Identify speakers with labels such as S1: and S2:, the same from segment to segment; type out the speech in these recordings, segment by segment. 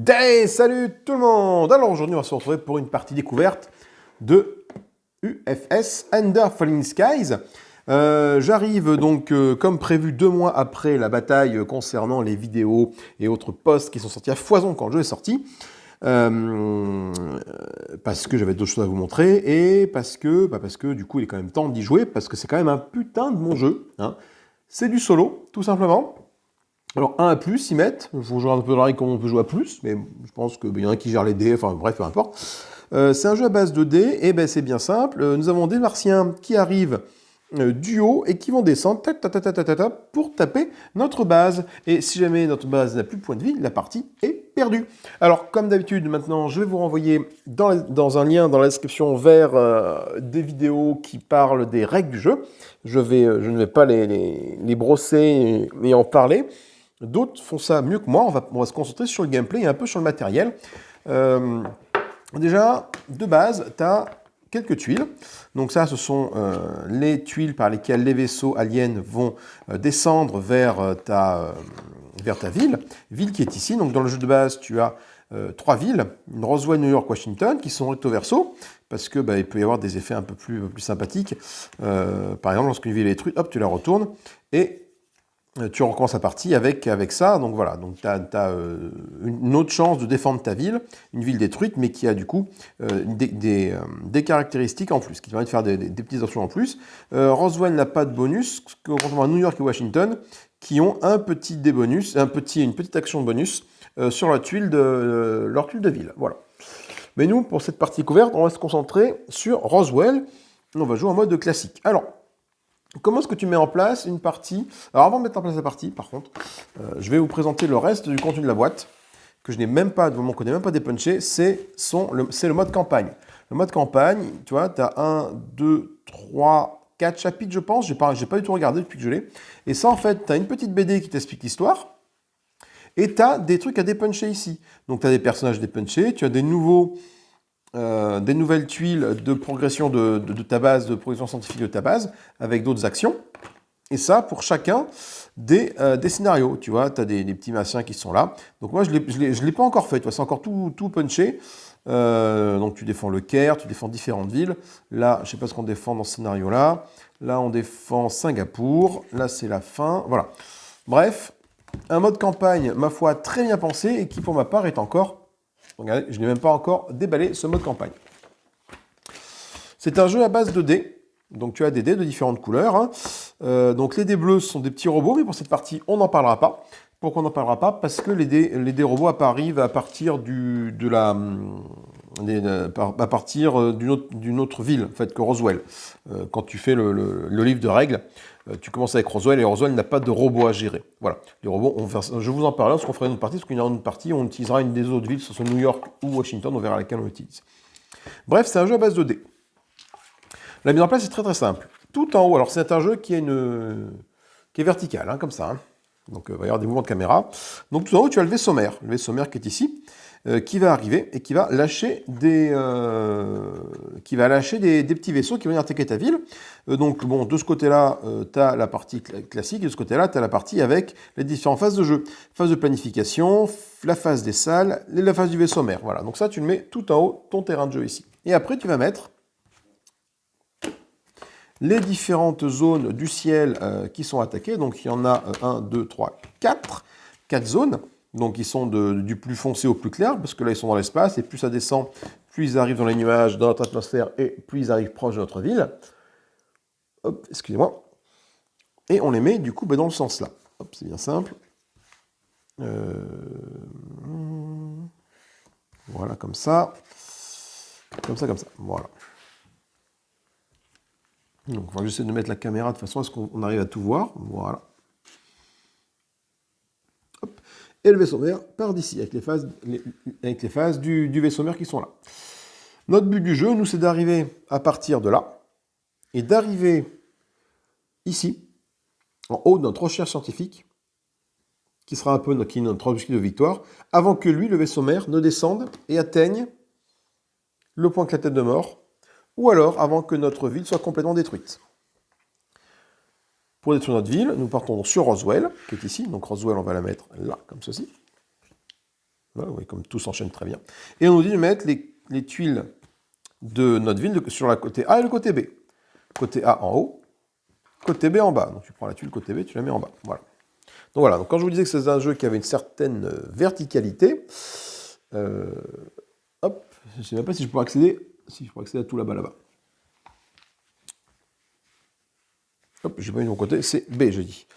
S1: Hey, salut tout le monde! Alors aujourd'hui, on va se retrouver pour une partie découverte de UFS Under Falling Skies. J'arrive donc, comme prévu, 2 mois après la bataille concernant les vidéos et autres posts qui sont sortis à foison quand le jeu est sorti. Parce que j'avais d'autres choses à vous montrer et parce que du coup, il est quand même temps d'y jouer parce que c'est quand même un putain de bon jeu. Hein. C'est du solo, tout simplement. Alors 1 à plus, ils mettent, il faut jouer un peu dans la règle comme on peut jouer à plus, mais je pense qu'il y en a qui gèrent les dés, enfin bref, peu importe. C'est un jeu à base de dés, et ben c'est bien simple, nous avons des martiens qui arrivent du haut et qui vont descendre pour taper notre base. Et si jamais notre base n'a plus de points de vie, la partie est perdue. Alors comme d'habitude, maintenant, je vais vous renvoyer dans un lien dans la description vers des vidéos qui parlent des règles du jeu. Je ne vais pas les brosser et en parler. D'autres font ça mieux que moi, on va se concentrer sur le gameplay et un peu sur le matériel. Déjà, de base, tu as quelques tuiles. Donc ça, ce sont les tuiles par lesquelles les vaisseaux aliens vont descendre vers ta ville qui est ici. Donc dans le jeu de base, tu as 3 villes, Roswell, New York, Washington, qui sont recto verso, parce que il peut y avoir des effets un peu plus sympathiques. Par exemple, lorsqu'une ville est détruite, hop, tu la retournes, et tu recommences la partie avec ça. Donc voilà, donc tu as une autre chance de défendre ta ville, une ville détruite, mais qui a du coup des caractéristiques en plus, qui te permettent de faire des petites options en plus. Roswell n'a pas de bonus, contrairement à New York et Washington, qui ont un petit débonus, une petite action de bonus sur leur tuile de ville. Voilà. Mais nous, pour cette partie couverte, on va se concentrer sur Roswell. On va jouer en mode classique. Alors, comment est-ce que tu mets en place une partie? Alors avant de mettre en place la partie, par contre, je vais vous présenter le reste du contenu de la boîte, que je n'ai même pas, de mon côté, même pas dépunché, c'est le mode campagne. Le mode campagne, tu vois, tu as 1, 2, 3, 4 chapitres, je pense, j'ai pas du tout regardé depuis que je l'ai. Et ça, en fait, tu as une petite BD qui t'explique l'histoire, et tu as des trucs à dépuncher ici. Donc tu as des personnages dépunchés, tu as des nouvelles tuiles de progression de ta base, de progression scientifique de ta base, avec d'autres actions. Et ça, pour chacun des scénarios. Tu vois, tu as des petits martiens qui sont là. Donc moi, je ne l'ai pas encore fait. Tu vois, c'est encore tout punché. Donc tu défends le Caire, tu défends différentes villes. Là, je ne sais pas ce qu'on défend dans ce scénario-là. Là, on défend Singapour. Là, c'est la fin. Voilà. Bref, un mode campagne, ma foi, très bien pensé et qui, pour ma part, est encore... Regardez, je n'ai même pas encore déballé ce mode campagne. C'est un jeu à base de dés. Donc tu as des dés de différentes couleurs. Hein. Donc les dés bleus sont des petits robots, mais pour cette partie, on n'en parlera pas. Pourquoi on n'en parlera pas? Parce que les dés robots arrivent à partir d'une autre ville, en fait, que Roswell. Quand tu fais le livre de règles, tu commences avec Roswell, et Roswell n'a pas de robots à gérer. Voilà. Les robots, je vous en parlerai lorsqu'on fera une autre partie, parce qu'il y a une autre partie, on utilisera une des autres villes, ce soit New York ou Washington, on verra laquelle on utilise. Bref, c'est un jeu à base de dés. La mise en place est très très simple. Tout en haut, alors c'est un jeu qui est vertical, hein, comme ça. Hein. Donc il va y avoir des mouvements de caméra. Donc tout en haut, tu as le vaisseau mère qui est ici, qui va arriver et qui va lâcher des petits vaisseaux qui vont venir attaquer ta ville. Donc bon, de ce côté-là, tu as la partie classique, et de ce côté-là, tu as la partie avec les différentes phases de jeu. Phase de planification, la phase des salles, la phase du vaisseau mère. Voilà, donc ça, tu le mets tout en haut, ton terrain de jeu ici. Et après, tu vas mettre les différentes zones du ciel qui sont attaquées. Donc il y en a 1, 2, 3, 4 zones. Donc ils sont du plus foncé au plus clair, parce que là ils sont dans l'espace, et plus ça descend, plus ils arrivent dans les nuages, dans notre atmosphère, et plus ils arrivent proche de notre ville. Hop, excusez-moi. Et on les met du coup dans le sens là. Hop, c'est bien simple. Voilà, comme ça. Comme ça. Voilà. Donc, j'essaie de mettre la caméra de façon à ce qu'on arrive à tout voir. Voilà. Hop. Et le vaisseau mère part d'ici, avec les phases du vaisseau mère qui sont là. Notre but du jeu, nous, c'est d'arriver à partir de là, et d'arriver ici, en haut de notre recherche scientifique, qui sera un peu notre objectif de victoire, avant que lui, le vaisseau mère, ne descende et atteigne le point de la tête de mort, ou alors avant que notre ville soit complètement détruite. Pour détruire notre ville, nous partons sur Roswell, qui est ici. Donc Roswell, on va la mettre là, comme ceci. Voilà, oui, comme tout s'enchaîne très bien. Et on nous dit de mettre les tuiles de notre ville sur la côté A et le côté B. Côté A en haut, côté B en bas. Donc tu prends la tuile côté B, tu la mets en bas. Voilà. Donc voilà, donc quand je vous disais que c'est un jeu qui avait une certaine verticalité, hop, je ne sais même pas si je pourrais accéder, à tout là-bas. Hop, j'ai pas mis de mon côté, c'est B, je dis.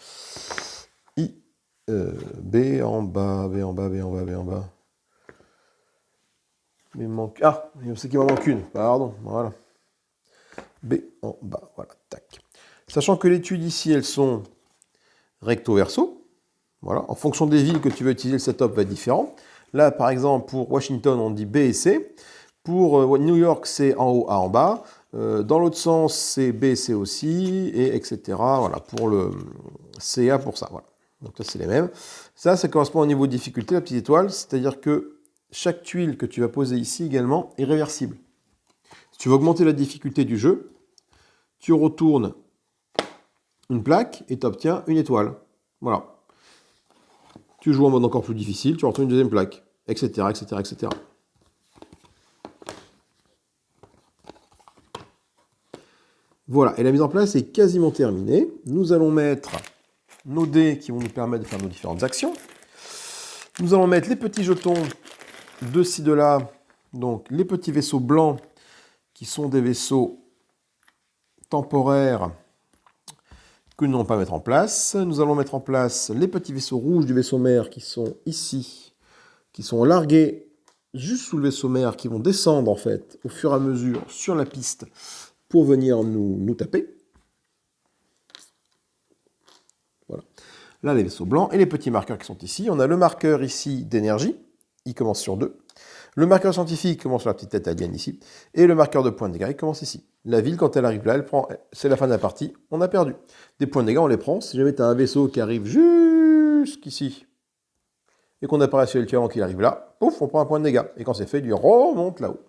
S1: B en bas, B en bas, B en bas, B en bas. Il me manque... Ah, je sais qu'il m'en manque une, pardon, voilà. B en bas, voilà, tac. Sachant que les études ici, elles sont recto-verso. Voilà, en fonction des villes que tu veux utiliser, le setup va être différent. Là, par exemple, pour Washington, on dit B et C. Pour New York, c'est en haut, A en bas. Dans l'autre sens, c'est B, C aussi, et etc. Voilà, pour le CA pour ça. Voilà. Donc ça, c'est les mêmes. Ça correspond au niveau de difficulté, la petite étoile. C'est-à-dire que chaque tuile que tu vas poser ici également est réversible. Si tu veux augmenter la difficulté du jeu, tu retournes une plaque et tu obtiens une étoile. Voilà. Tu joues en mode encore plus difficile, tu retournes une deuxième plaque, etc., etc., etc. Voilà, et la mise en place est quasiment terminée. Nous allons mettre nos dés qui vont nous permettre de faire nos différentes actions. Nous allons mettre les petits jetons de ci, de là, donc les petits vaisseaux blancs qui sont des vaisseaux temporaires que nous n'allons pas mettre en place. Nous allons mettre en place les petits vaisseaux rouges du vaisseau mère qui sont ici, qui sont largués juste sous le vaisseau mère, qui vont descendre en fait au fur et à mesure sur la piste pour venir nous taper. Voilà. Là, les vaisseaux blancs et les petits marqueurs qui sont ici. On a le marqueur ici d'énergie, il commence sur 2. Le marqueur scientifique commence sur la petite tête alien ici. Et le marqueur de points de dégâts, il commence ici. La ville, quand elle arrive là, c'est la fin de la partie, on a perdu. Des points de dégâts, on les prend. Si jamais tu as un vaisseau qui arrive jusqu'ici, et qu'on n'a pas réussi à le tuer avant qu'il arrive là, pouf, on prend un point de dégâts. Et quand c'est fait, il lui remonte là-haut.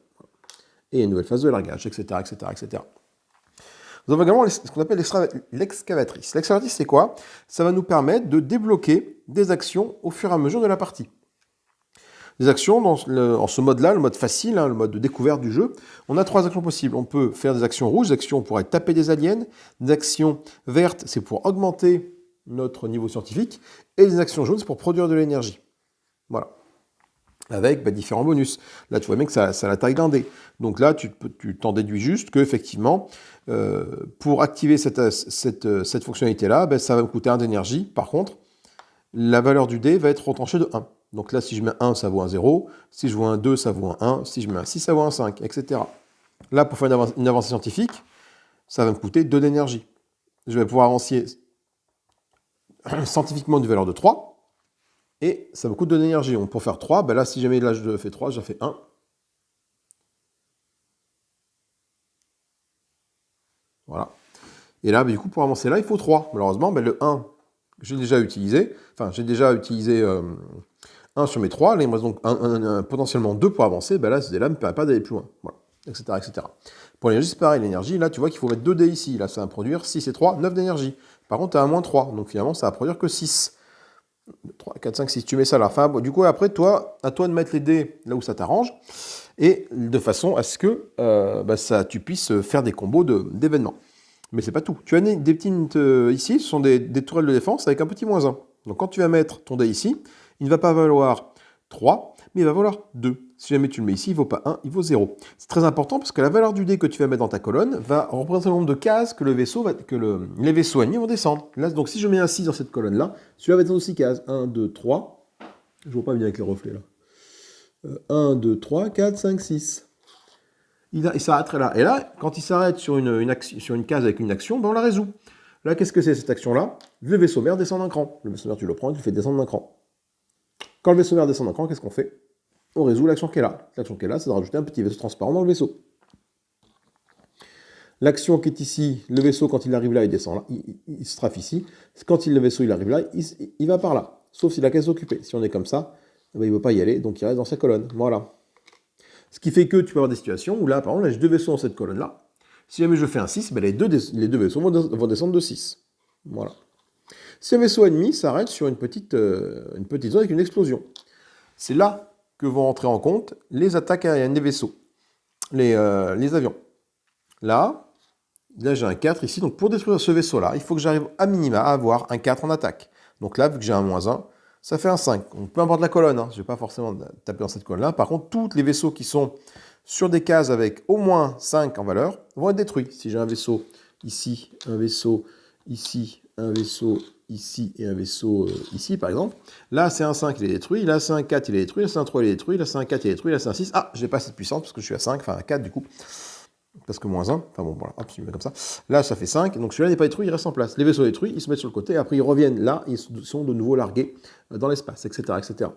S1: Et une nouvelle phase de largage, etc., etc., etc. Nous avons également ce qu'on appelle l'excavatrice. L'excavatrice, c'est quoi? Ça va nous permettre de débloquer des actions au fur et à mesure de la partie. Des actions en ce mode-là, le mode facile, le mode de découverte du jeu. On a 3 actions possibles. On peut faire des actions rouges, des actions pour taper des aliens. Des actions vertes, c'est pour augmenter notre niveau scientifique. Et des actions jaunes, c'est pour produire de l'énergie. Voilà. Avec différents bonus. Là, tu vois bien que ça a la taille d'un dé. Donc là, tu t'en déduis juste qu'effectivement, pour activer cette fonctionnalité-là, ça va me coûter 1 d'énergie. Par contre, la valeur du dé va être retranchée de 1. Donc là, si je mets 1, ça vaut un 0. Si je vois un 2, ça vaut un 1. Si je mets un 6, ça vaut un 5, etc. Là, pour faire une avancée scientifique, ça va me coûter 2 d'énergie. Je vais pouvoir avancer scientifiquement d'une valeur de 3. Et ça me coûte 2 d'énergie. Donc pour faire 3, là, si jamais là je fais 3, j'en fais 1. Voilà. Et là, du coup, pour avancer là, il faut 3. Malheureusement, le 1, j'ai déjà utilisé. Enfin, j'ai déjà utilisé 1 sur mes 3. Là, il me reste donc potentiellement 2 pour avancer. Là, ce dé-là ne me permet pas d'aller plus loin. Voilà. Etc., etc. Pour l'énergie, c'est pareil. L'énergie, là, tu vois qu'il faut mettre 2 dés ici. Là, ça va produire 6 et 3, 9 d'énergie. Par contre, tu as un moins 3. Donc finalement, ça va produire que 6. 3, 4, 5, 6. Tu mets ça là. Enfin, du coup, après, à toi de mettre les dés là où ça t'arrange. Et de façon à ce que tu puisses faire des combos d'événements. Mais c'est pas tout. Tu as des petites ici, ce sont des tourelles de défense avec un petit moins 1. Donc quand tu vas mettre ton dé ici, il ne va pas valoir 3, mais il va valoir 2. Si jamais tu le mets ici, il ne vaut pas 1, il vaut 0. C'est très important parce que la valeur du dé que tu vas mettre dans ta colonne va représenter le nombre de cases que les vaisseaux ennemis vont descendre. Là, donc si je mets un 6 dans cette colonne-là, celui-là va être aussi cases. 1, 2, 3. Je ne vois pas bien avec les reflets là. 1, 2, 3, 4, 5, 6. Il s'arrêterait là. Et là, quand il s'arrête sur une case avec une action, on la résout. Là, qu'est-ce que c'est cette action-là? Le vaisseau mère descend d'un cran. Le vaisseau mère, tu le prends et tu le fais descendre d'un cran. Quand le vaisseau mère descend d'un cran, qu'est-ce qu'on fait? On résout l'action qui est là. L'action qui est là, c'est de rajouter un petit vaisseau transparent dans le vaisseau. L'action qui est ici, le vaisseau, quand il arrive là, il descend là, il se trafe ici. Quand le vaisseau il arrive là, il va par là. Sauf si la case est occupée. Si on est comme ça, il ne veut pas y aller, donc il reste dans sa colonne. Voilà. Ce qui fait que tu peux avoir des situations où là, par exemple, j'ai 2 vaisseaux dans cette colonne-là. Si jamais je fais un 6, les deux vaisseaux vont descendre de 6. Voilà. Si un vaisseau ennemi s'arrête sur une petite zone avec une explosion, c'est là que vont entrer en compte les attaques aériennes des vaisseaux, les avions. Là j'ai un 4 ici, donc pour détruire ce vaisseau-là, il faut que j'arrive à minima à avoir un 4 en attaque. Donc là, vu que j'ai un -1, ça fait un 5. Donc peu importe la colonne, hein, je ne vais pas forcément taper dans cette colonne-là. Par contre, tous les vaisseaux qui sont sur des cases avec au moins 5 en valeur vont être détruits. Si j'ai un vaisseau ici, un vaisseau ici, un vaisseau ici et un vaisseau ici, par exemple, là c'est un 5, il est détruit, là c'est un 4, il est détruit, là c'est un 3, il est détruit, là c'est un 4, il est détruit, là c'est un 6. Ah, j'ai pas assez de puissance parce que je suis à 5, enfin à 4 du coup. Parce que -1, enfin bon, voilà, hop, je mets comme ça. Là, ça fait 5, donc celui-là n'est pas détruit, il reste en place. Les vaisseaux détruits, ils se mettent sur le côté, et après ils reviennent là, ils sont de nouveau largués dans l'espace, etc., etc.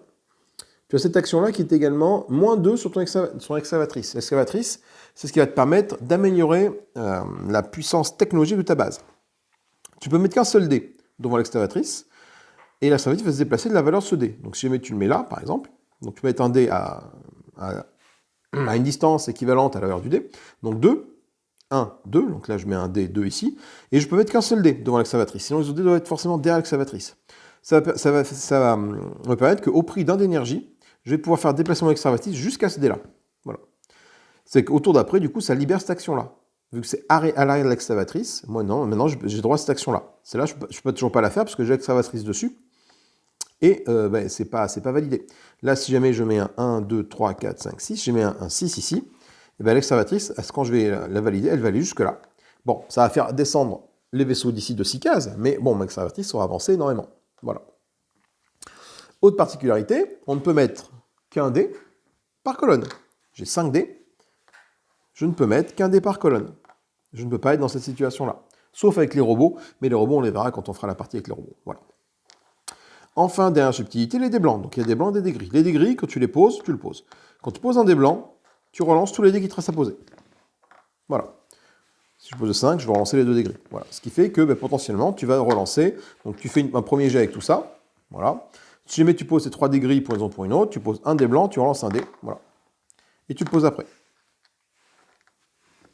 S1: Tu as cette action-là qui est également -2 sur ton excavatrice. L'excavatrice, c'est ce qui va te permettre d'améliorer la puissance technologique de ta base. Tu peux mettre qu'un seul dé devant l'excavatrice, et l'excavatrice va se déplacer de la valeur de ce dé. Donc si jamais tu le mets là, par exemple, donc tu peux mettre un dé à une distance équivalente à la valeur du dé. Donc 2, 1, 2, donc là je mets un dé 2 ici, et je peux mettre qu'un seul dé devant l'excavatrice, sinon les autres dés doivent être forcément derrière l'excavatrice. Ça va me permettre qu'au prix d'un d'énergie, je vais pouvoir faire déplacer mon excavatrice jusqu'à ce dé-là. Voilà. C'est qu'au tour d'après, du coup, ça libère cette action-là. Vu que c'est à l'arrière de l'excavatrice, moi non, maintenant j'ai droit à cette action-là. Celle-là, je ne peux toujours pas la faire parce que j'ai l'excavatrice dessus. Et c'est pas validé. Là, si jamais je mets un 1, 2, 3, 4, 5, 6, je mets un 6 ici, et bien l'excavatrice, quand je vais la valider, elle va aller jusque-là. Bon, ça va faire descendre les vaisseaux d'ici de 6 cases, mais bon, l'excavatrice aura avancé énormément. Voilà. Autre particularité, on ne peut mettre qu'un dé par colonne. J'ai 5 dés, je ne peux mettre qu'un dé par colonne. Je ne peux pas être dans cette situation-là. Sauf avec les robots, mais les robots, on les verra quand on fera la partie avec les robots. Voilà. Enfin, dernière subtilité, les dés blancs. Donc il y a des blancs et des gris. Les dés gris, quand tu les poses, tu le poses. Quand tu poses un dé blanc, tu relances tous les dés qui te restent à poser. Voilà. Si je pose 5, je vais relancer les 2 dés gris. Voilà. Ce qui fait que potentiellement, tu vas relancer. Donc tu fais un premier jet avec tout ça. Voilà. Si jamais tu poses ces 3 dés gris pour une raison ou pour une autre, tu poses un dé blanc, tu relances un dé. Voilà. Et tu le poses après.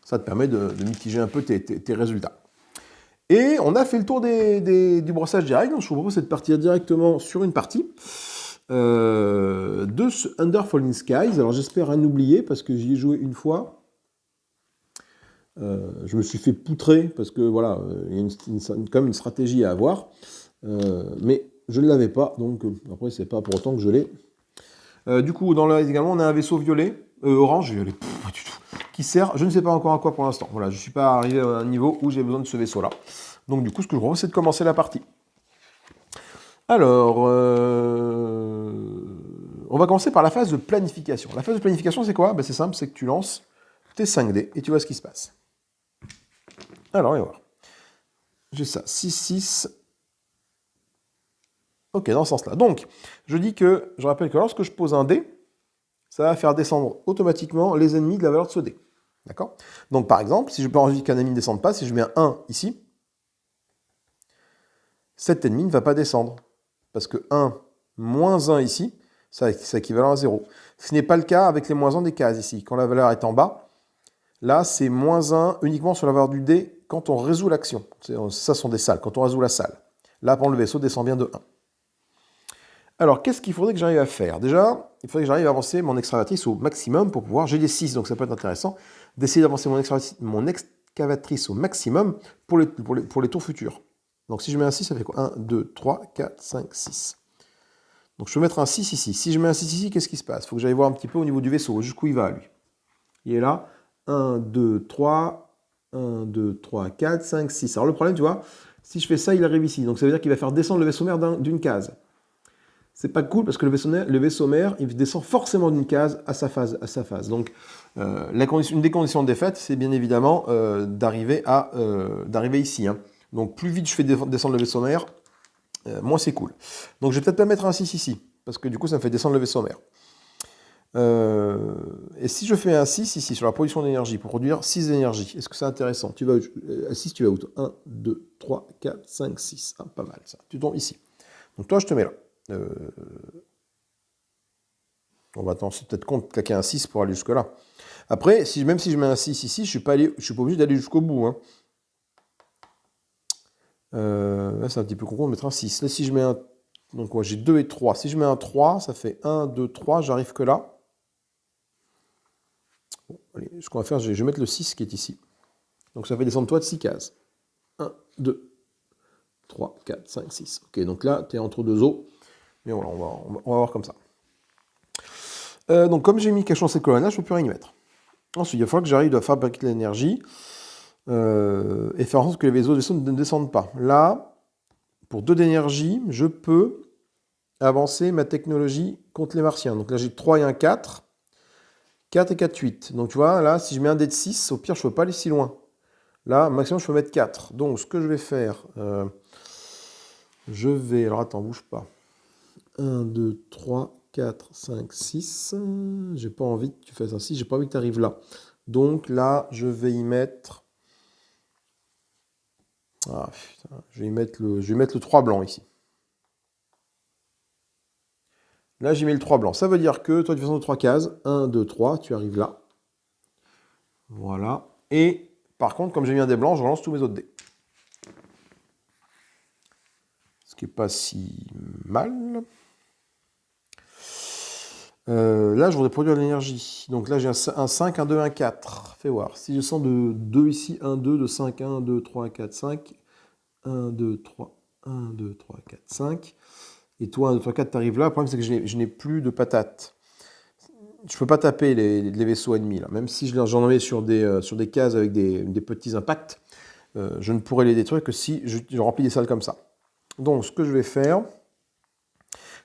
S1: Ça te permet de mitiger un peu tes résultats. Et on a fait le tour du brossage des règles. Donc je vous propose de partir directement sur une partie de ce Under Falling Skies. Alors j'espère rien oublier parce que j'y ai joué une fois. Je me suis fait poutrer parce que voilà, il y a quand même une stratégie à avoir. Mais je ne l'avais pas, donc après c'est pas pour autant que je l'ai. Du coup, dans le également, on a un vaisseau violet, orange, violet, pas du tout, qui sert, je ne sais pas encore à quoi pour l'instant. Voilà, je ne suis pas arrivé à un niveau où j'ai besoin de ce vaisseau-là. Donc du coup, ce que je propose, c'est de commencer la partie. Alors, on va commencer par la phase de planification. La phase de planification, c'est quoi? C'est simple, c'est que tu lances tes 5 dés et tu vois ce qui se passe. Alors, on va voir. J'ai ça, 6, 6. Ok, dans ce sens-là. Donc, je rappelle que lorsque je pose un dé, ça va faire descendre automatiquement les ennemis de la valeur de ce dé. D'accord? Donc, par exemple, si je n'ai pas envie qu'un ennemi ne descende pas, si je mets un 1 ici, cet ennemi ne va pas descendre. Parce que 1 moins 1 ici, c'est équivalent à 0. Ce n'est pas le cas avec les moins 1 des cases ici. Quand la valeur est en bas, là, c'est moins 1 uniquement sur la valeur du dé quand on résout l'action. Ça sont des salles, quand on résout la salle. Là, pour le vaisseau, descend bien de 1. Alors, qu'est-ce qu'il faudrait que j'arrive à faire? Déjà, il faudrait que j'arrive à avancer mon excavatrice au maximum pour pouvoir... J'ai des 6, donc ça peut être intéressant d'essayer d'avancer mon excavatrice au maximum pour les tours futurs. Donc, si je mets un 6, ça fait quoi? 1, 2, 3, 4, 5, 6. Donc, je peux mettre un 6 ici. Si je mets un 6 ici, qu'est-ce qui se passe? Il faut que j'aille voir un petit peu au niveau du vaisseau, jusqu'où il va, lui. Il est là. 1, 2, 3, 1, 2, 3, 4, 5, 6. Alors, le problème, tu vois, si je fais ça, il arrive ici. Donc, ça veut dire qu'il va faire descendre le vaisseau mère d'une case. C'est pas cool parce que le vaisseau mère, il descend forcément d'une case à sa phase. Donc, une des conditions de défaite, c'est bien évidemment d'arriver ici. Hein. Donc, plus vite je fais descendre le vaisseau mère, moins c'est cool. Donc, je vais peut-être pas mettre un 6 ici, parce que du coup, ça me fait descendre le vaisseau mère. Et si je fais un 6 ici, sur la production d'énergie, pour produire 6 d'énergie, est-ce que c'est intéressant? À 6, tu vas où? 1, 2, 3, 4, 5, 6. Ah, pas mal, ça. Tu tombes ici. Donc, toi, je te mets là. On va peut-être claquer un 6 pour aller jusque-là. Après, même si je mets un 6 ici, je ne suis pas obligé d'aller jusqu'au bout. Hein. Là, c'est un petit peu con de mettre un 6. Là, si je mets un Donc moi j'ai 2 et 3. Si je mets un 3, ça fait 1, 2, 3, j'arrive que là. Bon, allez, ce qu'on va faire, je vais mettre le 6 qui est ici. Donc ça fait descendre toi de 6 cases. 1, 2, 3, 4, 5, 6. Ok, donc là, tu es entre deux os. Mais voilà, on va voir comme ça. Donc comme j'ai mis cache dans cette colonne-là, je ne peux plus rien y mettre. Ensuite, il va falloir que j'arrive à fabriquer de l'énergie et faire en sorte que les vaisseaux ne descendent pas. Là, pour 2 d'énergie, je peux avancer ma technologie contre les martiens. Donc là, j'ai 3 et un 4. 4 et 4, 8. Donc tu vois, là, si je mets un dé de 6, au pire, je ne peux pas aller si loin. Là, maximum, je peux mettre 4. Donc, ce que je vais faire, je vais... Alors, attends, bouge pas. 1, 2, 3, 4, 5, 6. J'ai pas envie que tu fasses ainsi. J'ai pas envie que tu arrives là. Donc, là, je vais y mettre... Ah, putain. Je vais mettre le 3 blanc ici. Là, j'ai mis le 3 blanc. Ça veut dire que, toi, tu fais de 3 cases. 1, 2, 3. Tu arrives là. Voilà. Et, par contre, comme j'ai mis un dé blanc, je relance tous mes autres dés. Ce qui n'est pas si mal. Là, je voudrais produire de l'énergie. Donc là, j'ai un 5, un 2, un 4. Fais voir. Si je sens de 2 ici, 1, 2, de 5, 1, 2, 3, 4, 5. 1, 2, 3, 1, 2, 3, 4, 5. Et toi, 1, 2, 3, 4, tu arrives là. Le problème, c'est que je n'ai plus de patates. Je ne peux pas taper les vaisseaux ennemis, là. Même si j'en mets sur des cases avec des petits impacts, je ne pourrais les détruire que si je remplis des salles comme ça. Donc, ce que je vais faire...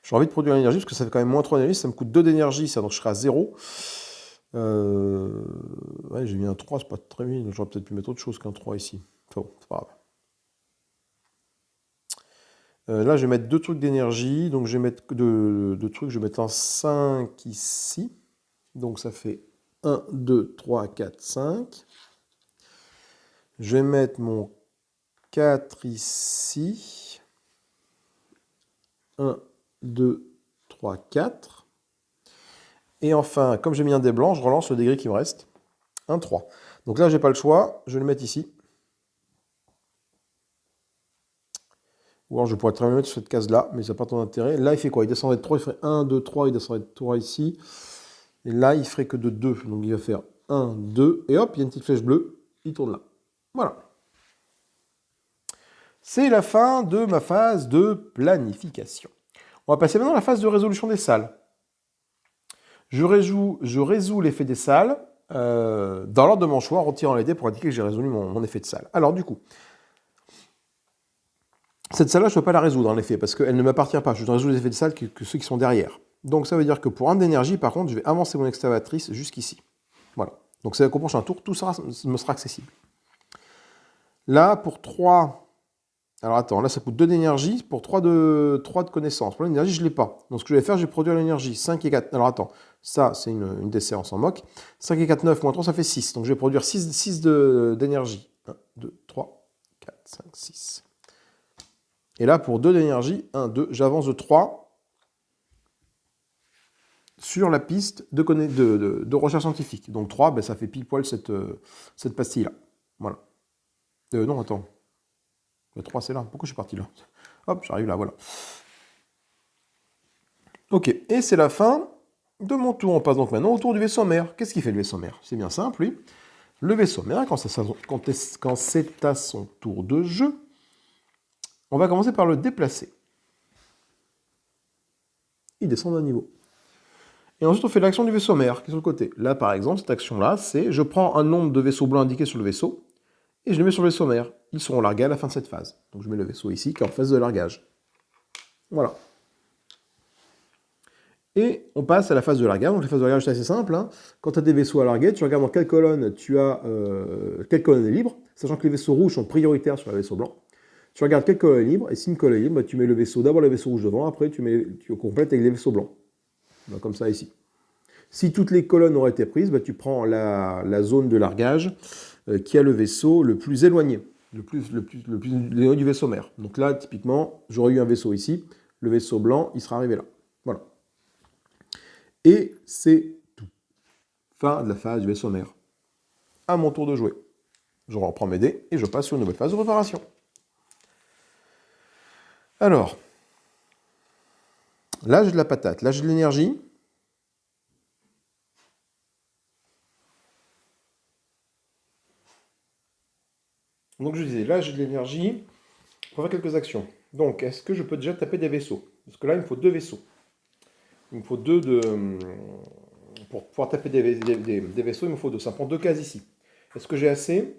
S1: J'ai envie de produire l'énergie parce que ça fait quand même moins 3 d'énergie. Ça me coûte 2 d'énergie, ça, donc je serai à 0. Ouais, j'ai mis un 3, c'est pas très bien. J'aurais peut-être pu mettre autre chose qu'un 3 ici. Enfin bon, c'est pas grave. Là, je vais mettre 2 trucs d'énergie. Donc, je vais mettre deux trucs. Je vais mettre un 5 ici. Donc, ça fait 1, 2, 3, 4, 5. Je vais mettre mon 4 ici. 1, 2, 3, 4. Et enfin, comme j'ai mis un dé blanc, je relance le dé gris qui me reste. 1, 3. Donc là, j'ai pas le choix. Je vais le mettre ici. Ou alors, je pourrais très bien le mettre sur cette case-là, mais ça n'a pas tant d'intérêt. Là, il fait quoi? Il descendrait de 3, il ferait 1, 2, 3, il descendrait de 3 ici. Et là, il ferait que de 2. Donc, il va faire 1, 2, et hop, il y a une petite flèche bleue. Il tourne là. Voilà. C'est la fin de ma phase de planification. On va passer maintenant à la phase de résolution des salles. Je résous l'effet des salles dans l'ordre de mon choix en retirant les dés pour indiquer que j'ai résolu mon effet de salle. Alors du coup, cette salle-là, je ne peux pas la résoudre en effet parce qu'elle ne m'appartient pas. Je dois résoudre les effets de salle que ceux qui sont derrière. Donc ça veut dire que pour 1 d'énergie, par contre, je vais avancer mon excavatrice jusqu'ici. Voilà. Donc c'est qu'au prochain tour, tout ça me sera accessible. Là, pour 3... Alors attends, là ça coûte 2 d'énergie pour 3 de connaissances. Pour l'énergie, je ne l'ai pas. Donc ce que je vais faire, je vais produire l'énergie. 5 et 4. Alors attends, ça c'est une décès, on s'en moque. 5 et 4, 9, moins 3, ça fait 6. Donc je vais produire 6 d'énergie. 1, 2, 3, 4, 5, 6. Et là, pour 2 d'énergie, 1, 2, j'avance de 3 sur la piste de recherche scientifique. Donc 3, ben, ça fait pile poil cette pastille-là. Voilà. Non, attends. Le 3, c'est là. Pourquoi je suis parti là? Hop, j'arrive là, voilà. Ok, et c'est la fin de mon tour. On passe donc maintenant au tour du vaisseau mère. Qu'est-ce qu'il fait le vaisseau mère? C'est bien simple, lui. Le vaisseau mère, quand c'est à son tour de jeu, on va commencer par le déplacer. Il descend d'un niveau. Et ensuite, on fait l'action du vaisseau mère, qui est sur le côté. Là, par exemple, cette action-là, c'est je prends un nombre de vaisseaux blancs indiqués sur le vaisseau, et je le mets sur le vaisseau mère. Ils seront largués à la fin de cette phase. Donc je mets le vaisseau ici, qui est en phase de largage. Voilà. Et on passe à la phase de largage. Donc la phase de largage, c'est assez simple. Hein. Quand tu as des vaisseaux à larguer, tu regardes dans quelle colonne tu as quelle colonne est libre, sachant que les vaisseaux rouges sont prioritaires sur les vaisseaux blancs. Tu regardes quelle colonne est libre, et si une colonne est libre, bah, tu mets d'abord le vaisseau rouge devant, après tu complètes avec les vaisseaux blancs. Bah, comme ça ici. Si toutes les colonnes auraient été prises, bah, tu prends la zone de largage qui a le vaisseau le plus éloigné, le plus éloigné du vaisseau mère. Donc là, typiquement, j'aurais eu un vaisseau ici, le vaisseau blanc, il sera arrivé là. Voilà. Et c'est tout. Fin de la phase du vaisseau mère. À mon tour de jouer. Je reprends mes dés et je passe sur une nouvelle phase de préparation. Alors, Là, j'ai de la patate. Là, j'ai de l'énergie. Donc, je disais, là, j'ai de l'énergie pour faire quelques actions. Donc, est-ce que je peux déjà taper des vaisseaux? Parce que là, il me faut 2 vaisseaux. Il me faut 2 de... Pour pouvoir taper des vaisseaux, il me faut 2. Ça prend 2 cases ici. Est-ce que j'ai assez?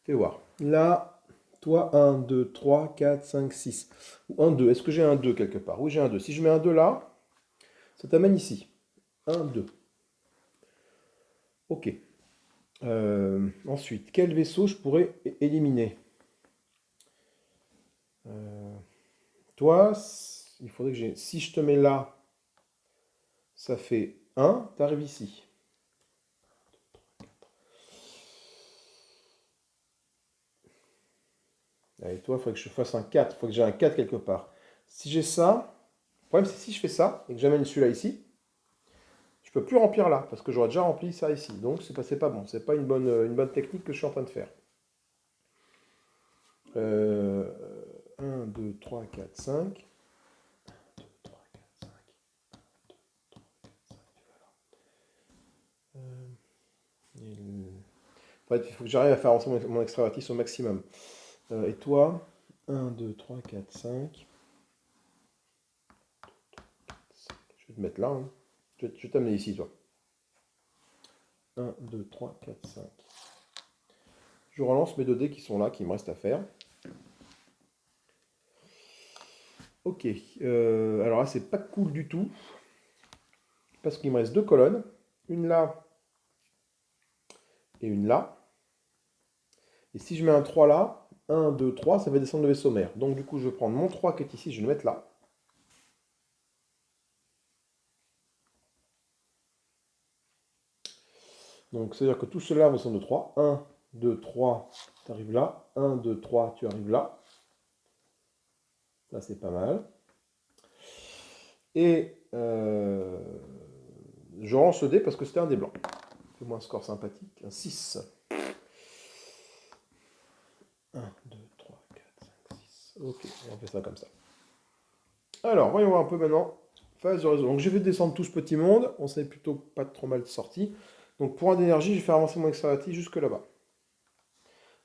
S1: Fais voir. Là, toi, 1, 2, 3, 4, 5, 6. Ou 1, 2. Est-ce que j'ai un 2 quelque part? Oui, j'ai un 2. Si je mets un 2 là, ça t'amène ici. 1, 2. Ok. Ensuite, quel vaisseau je pourrais éliminer? Toi, il faudrait que j'ai... Si je te mets là, ça fait 1, tu arrives ici. Et toi, il faudrait que je fasse un 4. Il faut que j'ai un 4 quelque part. Si j'ai ça, le problème c'est si je fais ça et que j'amène celui-là ici, je peux plus remplir là parce que j'aurais déjà rempli ça ici. Donc c'est pas bon. C'est pas une bonne technique que je suis en train de faire. 1, 2, 3, 4, 5. 1, 2, 3, 4, 5. Il faut que j'arrive à faire avancer mon extravertis au maximum. Et toi, 1, 2, 3, 4, 5. Je vais te mettre là. Hein. Je vais t'amener ici, toi. 1, 2, 3, 4, 5. Je relance mes 2 dés qui sont là, qui me restent à faire. Ok. Alors là, c'est pas cool du tout. Parce qu'il me reste 2 colonnes. Une là et une là. Et si je mets un 3 là, 1, 2, 3, ça va descendre le vaisseau mère. Donc du coup, je vais prendre mon 3 qui est ici, je vais le mettre là. Donc c'est-à-dire que tout cela va descendre de 3. 1, 2, 3, tu arrives là. 1, 2, 3, tu arrives là. Ça, c'est pas mal. Et je lance le dé parce que c'était un dé blanc. Fais-moi un score sympathique. Un 6. 1, 2, 3, 4, 5, 6. Ok, on fait ça comme ça. Alors, voyons voir un peu maintenant. Phase de réseau. Donc, je vais descendre tout ce petit monde. On s'est plutôt pas trop mal sorti. Donc, pour un d'énergie, je vais faire avancer mon extraverti jusque là-bas.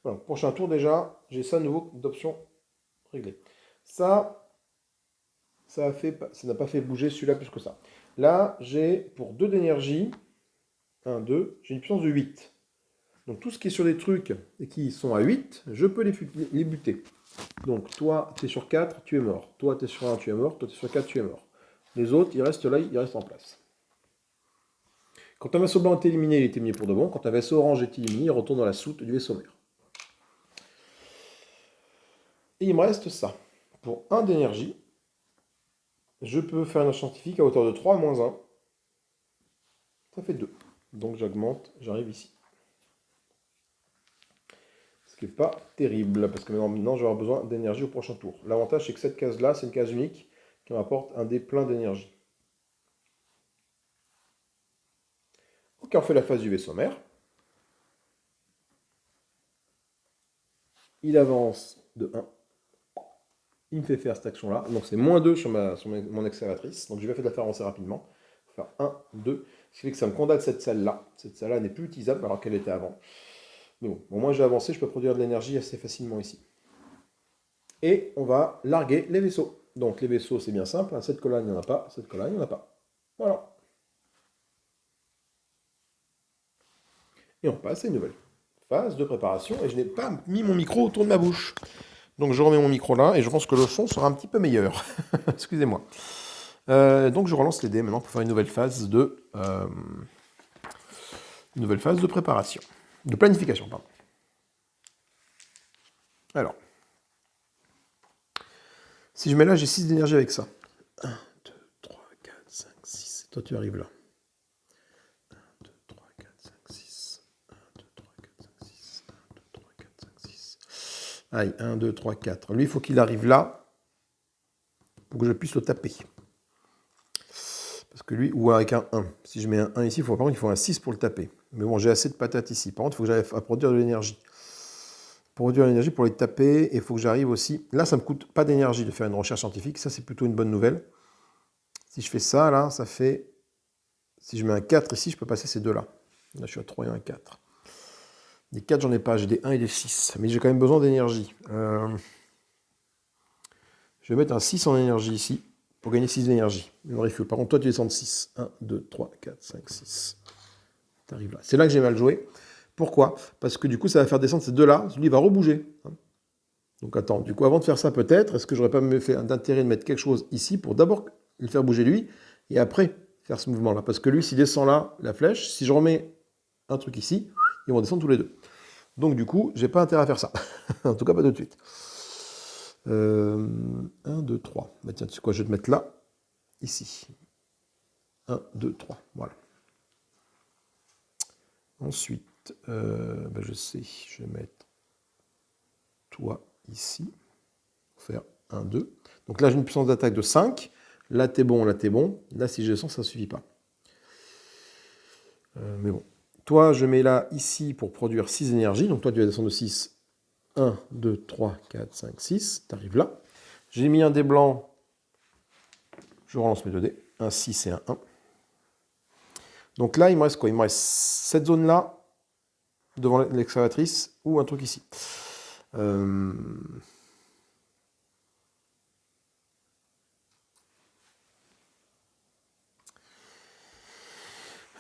S1: Voilà, prochain tour déjà, j'ai ça nouveau d'options réglées. Ça n'a pas fait bouger celui-là plus que ça. Là, j'ai pour 2 d'énergie, 1, 2, j'ai une puissance de 8. Donc tout ce qui est sur des trucs et qui sont à 8, je peux les buter. Donc toi, tu es sur 4, tu es mort. Toi, tu es sur 1, tu es mort. Toi, tu es sur 4, tu es mort. Les autres, ils restent là, ils restent en place. Quand un vaisseau blanc est éliminé, il est éliminé pour de bon. Quand un vaisseau orange est éliminé, il retourne dans la soute du vaisseau mère. Et il me reste ça. Pour 1 d'énergie, je peux faire une scientifique à hauteur de 3 moins 1. Ça fait 2. Donc j'augmente, j'arrive ici. Ce qui n'est pas terrible, parce que maintenant je vais avoir besoin d'énergie au prochain tour. L'avantage, c'est que cette case-là, c'est une case unique qui m'apporte un dé plein d'énergie. Ok, on fait la phase du vaisseau mère. Il avance de 1. Il me fait faire cette action-là. Donc c'est moins 2 sur mon accélératrice. Donc je vais faire la faire avancer rapidement. Il faut faire 1, 2. Ce qui fait que ça me condamne cette salle-là. Cette salle-là n'est plus utilisable alors qu'elle était avant. Mais bon, au moins j'ai avancé, je peux produire de l'énergie assez facilement ici. Et on va larguer les vaisseaux. Donc les vaisseaux, c'est bien simple. Cette colonne, il n'y en a pas. Cette colonne, il n'y en a pas. Voilà. Et on passe à une nouvelle phase de préparation. Et je n'ai pas mis mon micro autour de ma bouche. Donc je remets mon micro là et je pense que le son sera un petit peu meilleur. Excusez-moi. Donc je relance les dés maintenant pour faire une nouvelle phase de préparation. De planification, pardon. Alors. Si je mets là, j'ai 6 d'énergie avec ça. 1, 2, 3, 4, 5, 6. Toi, tu arrives là. 1, 2, 3, 4, 5, 6. 1, 2, 3, 4, 5, 6. 1, 2, 3, 4, 5, 6. Aïe, 1, 2, 3, 4. Lui, il faut qu'il arrive là pour que je puisse le taper. Parce que lui, ou avec un 1. Si je mets un 1 ici, par contre, il faut un 6 pour le taper. Mais bon, j'ai assez de patates ici. Par contre, il faut que j'arrive à produire de l'énergie. Pour réduire l'énergie, pour les taper, il faut que j'arrive aussi... Là, ça ne me coûte pas d'énergie de faire une recherche scientifique. Ça, c'est plutôt une bonne nouvelle. Si je fais ça, là, ça fait... Si je mets un 4 ici, je peux passer ces deux-là. Là, je suis à 3 et un 4. Les 4, j'en ai pas. J'ai des 1 et des 6. Mais j'ai quand même besoin d'énergie. Je vais mettre un 6 en énergie ici pour gagner 6 d'énergie. Par contre, toi, tu descends de 6. 1, 2, 3, 4, 5, 6. Tu arrives là. C'est là que j'ai mal joué. Pourquoi? Parce que du coup, ça va faire descendre ces deux-là. Celui va rebouger. Donc attends, du coup, avant de faire ça, peut-être, est-ce que j'aurais pas fait d'intérêt de mettre quelque chose ici pour d'abord le faire bouger lui, et après faire ce mouvement-là? Parce que lui, s'il descend là, la flèche, si je remets un truc ici, ils vont descendre tous les deux. Donc du coup, j'ai pas intérêt à faire ça. En tout cas, pas tout de suite. 1, 2, 3. Bah, tiens, tu sais quoi, je vais te mettre là, ici. 1, 2, 3. Voilà. Ensuite, bah, je sais, je vais mettre toi ici. Faire 1, 2. Donc là, j'ai une puissance d'attaque de 5. Là, t'es bon, là, t'es bon. Là, si je descends, ça ne suffit pas. Mais bon. Toi, je mets là, ici, pour produire 6 énergies. Donc toi, tu vas descendre de 6. 1, 2, 3, 4, 5, 6. Tu arrives là. J'ai mis un dé blanc. Je relance mes 2 dés. Un 6 et un 1. Donc là, il me reste quoi? Il me reste cette zone-là, devant l'excavatrice, ou un truc ici.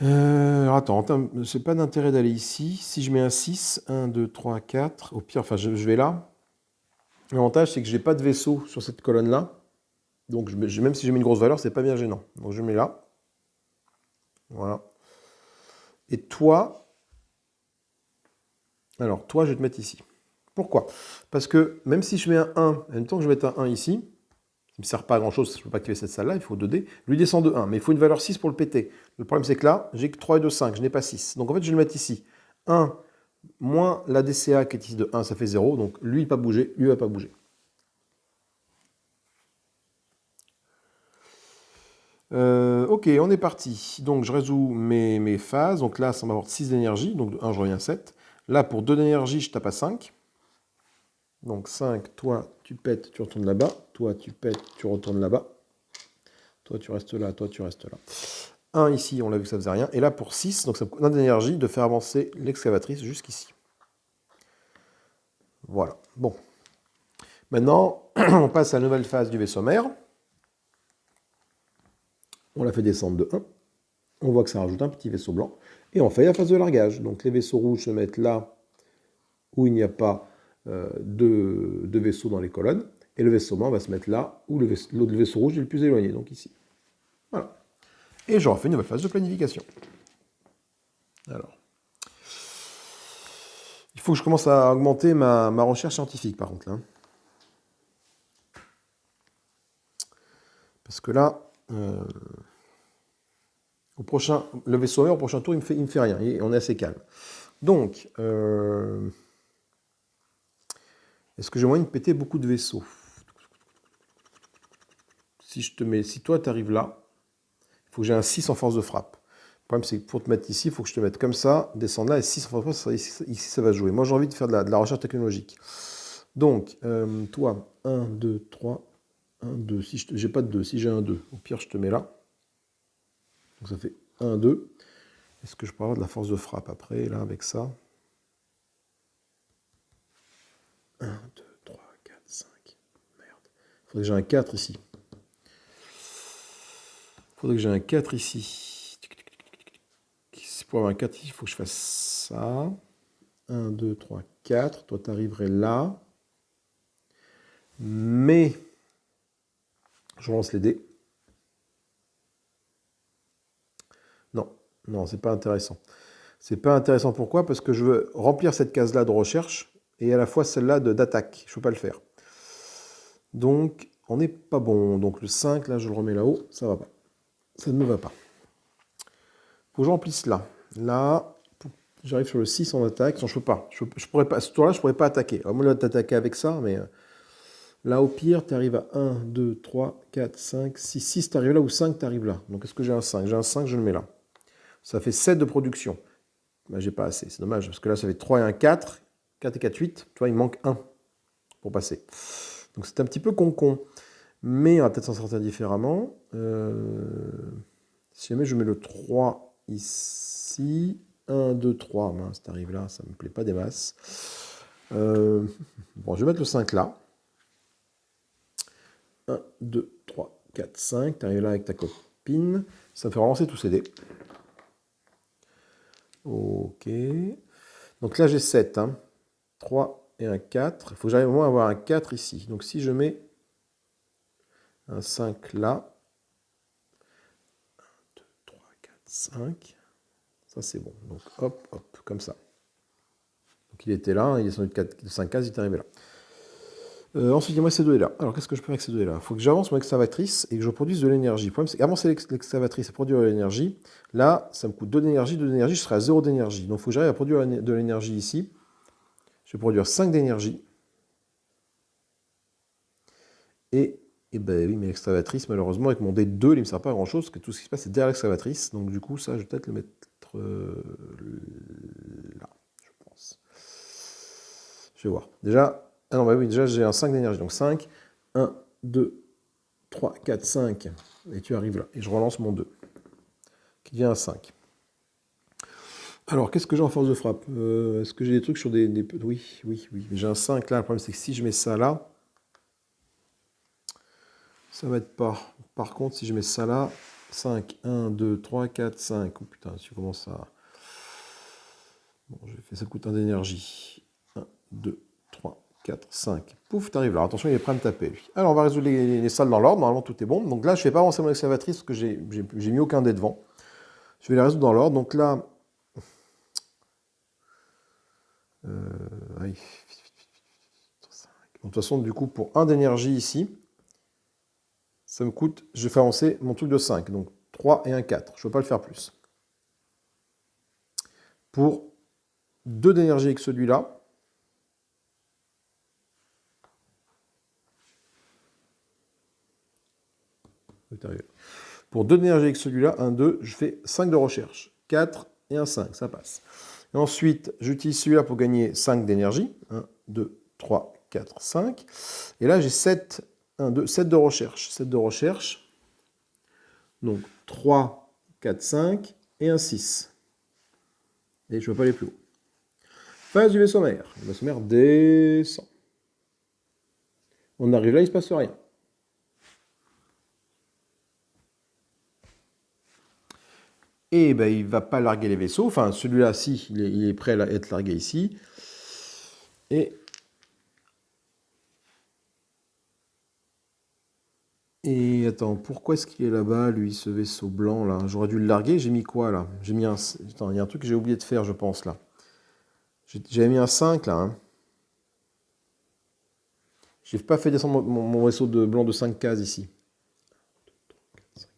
S1: Alors attends, j'ai pas d'intérêt d'aller ici. Si je mets un 6, 1, 2, 3, 4, au pire, enfin je vais là. L'avantage, c'est que j'ai pas de vaisseau sur cette colonne-là. Donc même si j'ai mis une grosse valeur, c'est pas bien gênant. Donc je mets là. Voilà. Et toi, alors toi, je vais te mettre ici. Pourquoi? Parce que même si je mets un 1, en même temps que je vais mettre un 1 ici, ça ne me sert pas à grand chose, je ne peux pas activer cette salle-là, il faut 2 dés. Lui descend de 1, mais il faut une valeur 6 pour le péter. Le problème, c'est que là, j'ai que 3 et 2, 5, je n'ai pas 6. Donc en fait, je vais le mettre ici. 1 moins la DCA qui est ici de 1, ça fait 0. Donc lui, il va pas bouger, lui, il va pas bouger. Ok, on est parti. Donc je résous mes phases. Donc là, ça m'apporte 6 d'énergie. Donc de 1, je reviens à 7. Là, pour 2 d'énergie, je tape à 5. Donc 5, toi, tu pètes, tu retournes là-bas. Toi, tu pètes, tu retournes là-bas. Toi, tu restes là. Toi, tu restes là. 1 ici, on l'a vu que ça faisait rien. Et là, pour 6, donc ça me coûte 1 d'énergie de faire avancer l'excavatrice jusqu'ici. Voilà. Bon. Maintenant, on passe à la nouvelle phase du vaisseau mère. On la fait descendre de 1. On voit que ça rajoute un petit vaisseau blanc. Et on fait la phase de largage. Donc les vaisseaux rouges se mettent là où il n'y a pas de vaisseaux dans les colonnes. Et le vaisseau blanc va se mettre là où le vaisseau rouge est le plus éloigné, donc ici. Voilà. Et je refais une nouvelle phase de planification. Alors. Il faut que je commence à augmenter ma recherche scientifique, par contre. Là. Parce que là, le vaisseau mère, au prochain tour, il me fait rien. Et on est assez calme. Donc, est-ce que j'ai moyen de péter beaucoup de vaisseaux? Si toi, tu arrives là, il faut que j'ai un 6 en force de frappe. Le problème, c'est que pour te mettre ici, il faut que je te mette comme ça, descendre là, et 6 en force de frappe, ici, ça va jouer. Moi, j'ai envie de faire de la recherche technologique. Donc, toi, 1, 2, 3, 1, 2. Si j'ai pas de 2, si j'ai un 2, au pire, je te mets là. Donc, ça fait 1, 2. Est-ce que je peux avoir de la force de frappe après, là, avec ça? 1, 2, 3, 4, 5. Merde. Il faudrait que j'ai un 4 ici. Il faudrait que j'ai un 4 ici. Pour avoir un 4 ici, il faut que je fasse ça. 1, 2, 3, 4. Toi, tu arriverais là. Mais, je lance les dés. Non, non, c'est pas intéressant. C'est pas intéressant pourquoi? Parce que je veux remplir cette case-là de recherche et à la fois celle-là d'attaque. Je ne peux pas le faire. Donc, on n'est pas bon. Donc le 5, là, je le remets là-haut. Ça va pas. Ça ne me va pas. Faut que je remplisse là. Là, j'arrive sur le 6 en attaque. Non, je peux pas. Je pourrais pas. À ce tour-là, je pourrais pas attaquer. Alors, moi, là, t'attaquer avec ça, mais là, au pire, tu arrives à 1, 2, 3, 4, 5, 6. 6, tu arrives là ou 5, tu arrives là. Donc, est-ce que j'ai un 5? J'ai un 5, je le mets là. Ça fait 7 de production. Ben, j'ai pas assez, c'est dommage, parce que là, ça fait 3 et un 4. 4 et 4, 8. Tu vois, il manque 1 pour passer. Donc c'est un petit peu con-con. Mais on va peut-être s'en sortir différemment. Si jamais je mets le 3 ici, 1, 2, 3, mince, t'arrives là, ça me plaît pas des masses. Bon, je vais mettre le 5 là. 1, 2, 3, 4, 5. T'arrives là avec ta copine. Ça me fait relancer tous ces dés. Ok. Donc là, j'ai 7. Hein. 3 et un 4. Il faut que j'arrive au moins à avoir un 4 ici. Donc si je mets un 5 là. 1, 2, 3, 4, 5. Ça, c'est bon. Donc hop, hop, comme ça. Donc il était là. Il est descendu de 5 cases. Il est arrivé là. Ensuite, il me reste ces deux là. Alors, qu'est-ce que je peux faire avec ces deux là? Il faut que j'avance mon excavatrice et que je produise de l'énergie. Le problème, c'est qu'avancer l'excavatrice et produire de l'énergie, là, ça me coûte 2 d'énergie. 2 d'énergie, je serai à 0 d'énergie. Donc, il faut que j'arrive à produire de l'énergie ici. Je vais produire 5 d'énergie. Et ben oui, mais l'excavatrice, malheureusement, avec mon D2, il ne me sert pas à grand chose, parce que tout ce qui se passe, c'est derrière l'excavatrice. Donc, du coup, ça, je vais peut-être le mettre là, je pense. Je vais voir. Déjà. Ah non, bah oui, déjà j'ai un 5 d'énergie. Donc 5, 1, 2, 3, 4, 5. Et tu arrives là. Et je relance mon 2. Qui devient un 5. Alors, qu'est-ce que j'ai en force de frappe? Est-ce que j'ai des trucs sur des... Oui, oui, oui. J'ai un 5 là. Le problème, c'est que si je mets ça là, ça va être pas. Par contre, si je mets ça là, 5, 1, 2, 3, 4, 5. Oh putain, si je commence à... Bon, j'ai fait ça coûte 1 d'énergie. 1, 2, 3, 4, 5. Pouf, t'arrives là. Attention, il est prêt à me taper, lui. Alors, on va résoudre les salles dans l'ordre. Normalement, tout est bon. Donc là, je ne fais pas avancer mon excavatrice parce que j'ai mis aucun dé devant. Je vais les résoudre dans l'ordre. Donc là... Oui. De toute façon, du coup, pour 1 d'énergie ici, ça me coûte... Je fais avancer mon truc de 5. Donc 3 et un 4. Je ne peux pas le faire plus. Pour 2 d'énergie avec celui-là, pour 2 d'énergie avec celui-là, 1, 2, je fais 5 de recherche. 4 et un 5, ça passe. Et ensuite, j'utilise celui-là pour gagner 5 d'énergie. 1, 2, 3, 4, 5. Et là, j'ai 7, 1, 2, 7 de recherche. 7 de recherche. Donc 3, 4, 5 et un 6. Et je ne peux pas aller plus haut. Phase du vaisseau mère. Le vaisseau mère descend. On arrive là, il ne se passe rien. Et ben, il ne va pas larguer les vaisseaux. Enfin, celui-là, si, il est prêt à être largué ici. Et attends, pourquoi est-ce qu'il est là-bas, lui, ce vaisseau blanc, là? J'aurais dû le larguer, j'ai mis quoi, là? J'ai mis un... Attends, il y a un truc que j'ai oublié de faire, je pense, là. J'avais mis un 5, là. Hein. J'ai pas fait descendre mon vaisseau de blanc de 5 cases, ici.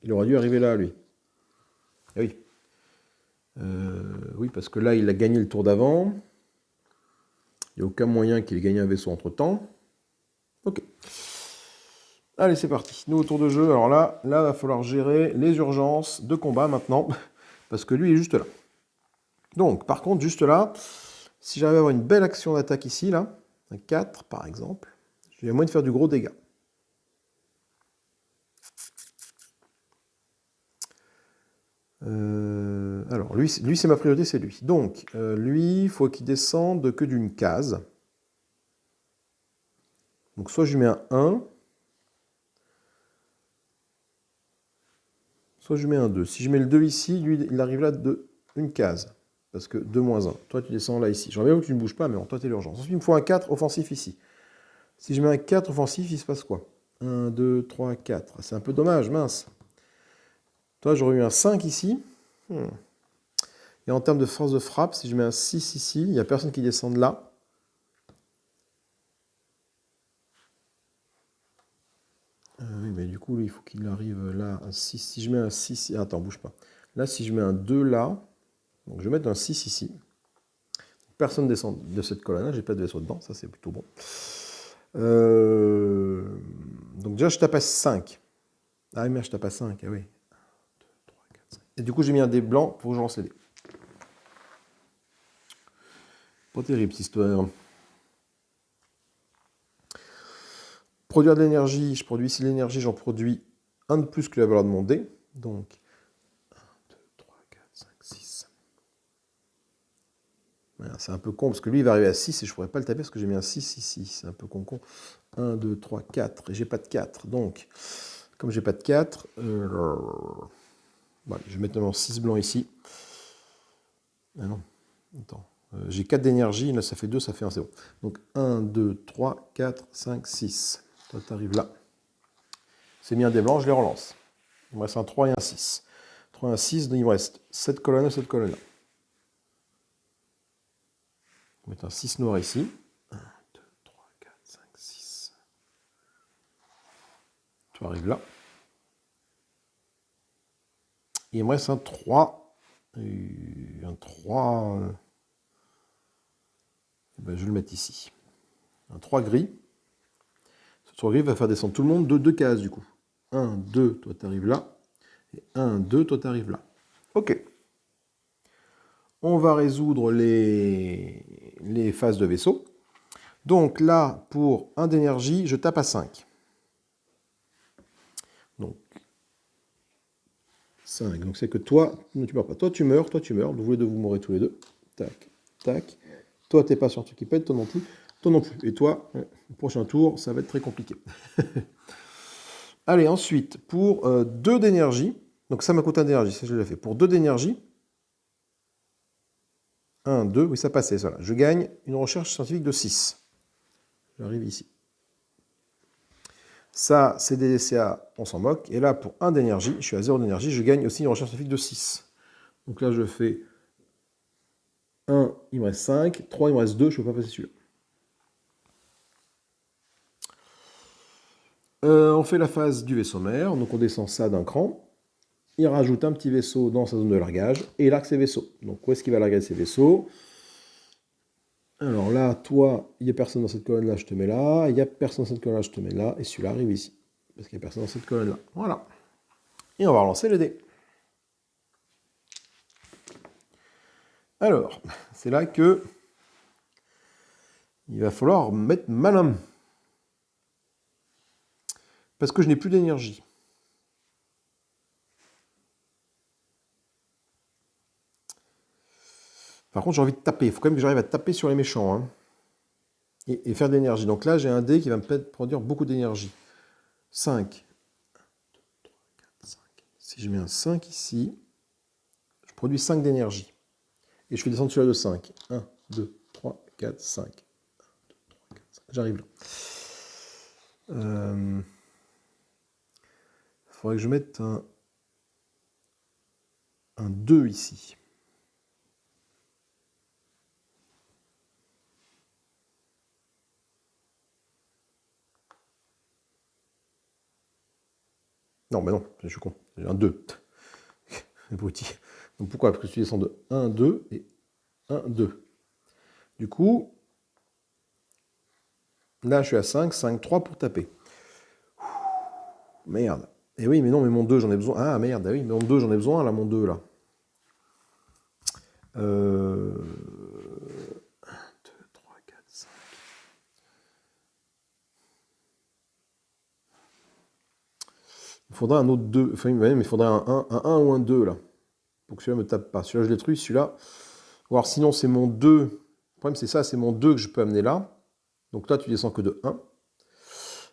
S1: Il aurait dû arriver là, lui. Ah oui. Oui, parce que là, il a gagné le tour d'avant. Il n'y a aucun moyen qu'il ait gagné un vaisseau entre-temps. Ok. Allez, c'est parti. Nouveau tour de jeu. Alors là, il va falloir gérer les urgences de combat maintenant. Parce que lui, il est juste là. Donc, par contre, juste là, si j'arrive à avoir une belle action d'attaque ici, là, un 4 par exemple, j'ai moyen de faire du gros dégât. Alors, lui c'est ma priorité, c'est lui. Donc, lui, il faut qu'il descende que d'une case. Donc, soit je lui mets un 1, soit je lui mets un 2. Si je mets le 2 ici, lui, il arrive là de une case. Parce que 2 moins 1. Toi, tu descends là, ici. J'aimerais bien que tu ne bouges pas, mais bon, toi, t'es l'urgence. Ensuite, il me faut un 4 offensif ici. Si je mets un 4 offensif, il se passe quoi? 1, 2, 3, 4. C'est un peu dommage, mince. Toi, j'aurais eu un 5 ici. Et en termes de force de frappe, si je mets un 6 ici, il n'y a personne qui descende là. Oui, mais du coup, lui, il faut qu'il arrive là. Un 6. Si je mets un 6... Attends, bouge pas. Là, si je mets un 2 là, donc je vais mettre un 6 ici. Personne ne descend de cette colonne-là, j'ai pas de vaisseau dedans, ça c'est plutôt bon. Donc déjà, je tape à 5. Ah oui, merde, je tape à 5, ah oui. 1, 2, 3, 4, 5. Et du coup, j'ai mis un dé blanc pour que je lance les dés. Pas terrible cette histoire. produire de l'énergie, je produis ici de l'énergie, j'en produis un de plus que la valeur de mon dé. Donc, 1, 2, 3, 4, 5, 6. Voilà, c'est un peu con, parce que lui, il va arriver à 6 et je ne pourrais pas le taper parce que j'ai mis un 6 ici. C'est un peu con. 1, 2, 3, 4. Et j'ai pas de 4. Donc, comme j'ai pas de 4, voilà, je vais mettre mon 6 blanc ici. Ah non, attends. J'ai 4 d'énergie, là ça fait 2, ça fait 1, c'est bon. Donc 1, 2, 3, 4, 5, 6. Toi, tu arrives là. C'est mis un dé blanc, je les relance. Il me reste un 3 et un 6. 3 et un 6, donc il me reste cette colonne et cette colonne-là. On va mettre un 6 noir ici. 1, 2, 3, 4, 5, 6. Tu arrives là. Et il me reste un 3. Un 3. Ben, je vais le mettre ici. Un 3 gris. Ce 3 gris va faire descendre tout le monde de 2 cases du coup. 1, 2, toi tu arrives là. Et 1, 2, toi tu arrives là. Ok. On va résoudre les phases de vaisseau. Donc là, pour 1 d'énergie, je tape à 5. Donc 5. Donc c'est que toi, tu meurs pas. Toi tu meurs, toi tu meurs. Vous les deux, vous mourrez tous les deux. Tac, tac. Toi t'es pas sur ce qui pète, toi non plus. Toi non plus. Et toi, le prochain tour, ça va être très compliqué. Allez, ensuite, pour 2 d'énergie. Donc ça m'a coûté 1 d'énergie, ça je l'ai fait. Pour 2 d'énergie. 1, 2, oui ça passait, ça là. Je gagne une recherche scientifique de 6. J'arrive ici. Ça, c'est des DCA, on s'en moque. Et là, pour 1 d'énergie, je suis à 0 d'énergie, je gagne aussi une recherche scientifique de 6. Donc là, je fais 1, il me reste 5. 3, il me reste 2, je ne peux pas passer celui-là. On fait la phase du vaisseau mère, donc on descend ça d'un cran. Il rajoute un petit vaisseau dans sa zone de largage et il largue ses vaisseaux. Donc où est-ce qu'il va larguer ses vaisseaux? Alors là, toi, il n'y a personne dans cette colonne-là, je te mets là. Il n'y a personne dans cette colonne-là, je te mets là. Et celui-là arrive ici. Parce qu'il n'y a personne dans cette colonne-là. Voilà. Et on va relancer les dés. Alors, c'est là que il va falloir mettre malin. Parce que je n'ai plus d'énergie. Par contre, j'ai envie de taper. Il faut quand même que j'arrive à taper sur les méchants. Hein. Et faire de l'énergie. Donc là, j'ai un dé qui va me produire beaucoup d'énergie. 5. 1, 2, 3, 4, 5. Si je mets un 5 ici, je produis 5 d'énergie. Et je fais descendre celui-là de 5. 1, 2, 3, 4, 5. 1, 2, 3, 4, 5. J'arrive là. Il faudrait que je mette un 2 ici. Non, mais non, je suis con. J'ai un 2. Abruti. Donc pourquoi? Parce que tu descends de 1, 2 et 1, 2. Du coup, là, je suis à 5, 5, 3 pour taper. Merde. Et oui, mais non, mais mon 2, j'en ai besoin. Ah, merde, ah oui, mais mon 2, j'en ai besoin, là, mon 2, là. 1, 2, 3, 4, 5. Il faudrait un autre 2. Enfin, mais il faudrait un 1 ou un 2, là. Pour que celui-là me tape pas. Celui-là, je détruis. Celui-là. Ou alors, sinon, c'est mon 2. Le problème, c'est ça, c'est mon 2 que je peux amener là. Donc là, tu descends que de 1.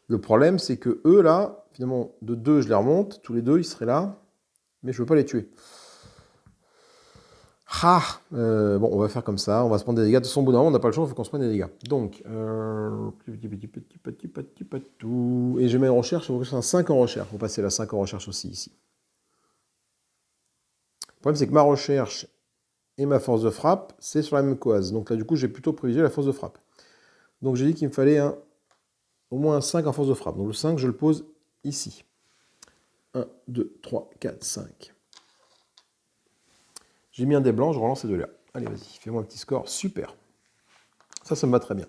S1: Le problème, c'est que eux, là, finalement, de 2, je les remonte. Tous les deux, ils seraient là. Mais je ne veux pas les tuer. Ah bon, on va faire comme ça. On va se prendre des dégâts. De son bout d'un moment, on n'a pas le choix, il faut qu'on se prenne des dégâts. Donc, tout. Et je mets en recherche, il faut que je fasse un 5 en recherche. On va passer la 5 en recherche aussi ici. Le problème, c'est que ma recherche et ma force de frappe, c'est sur la même case. Donc là, du coup, j'ai plutôt privilégié la force de frappe. Donc j'ai dit qu'il me fallait au moins un 5 en force de frappe. Donc le 5, je le pose ici. 1, 2, 3, 4, 5. J'ai mis un dé blanc, je relance ces deux-là. Allez, vas-y, fais-moi un petit score. Super. Ça me va très bien.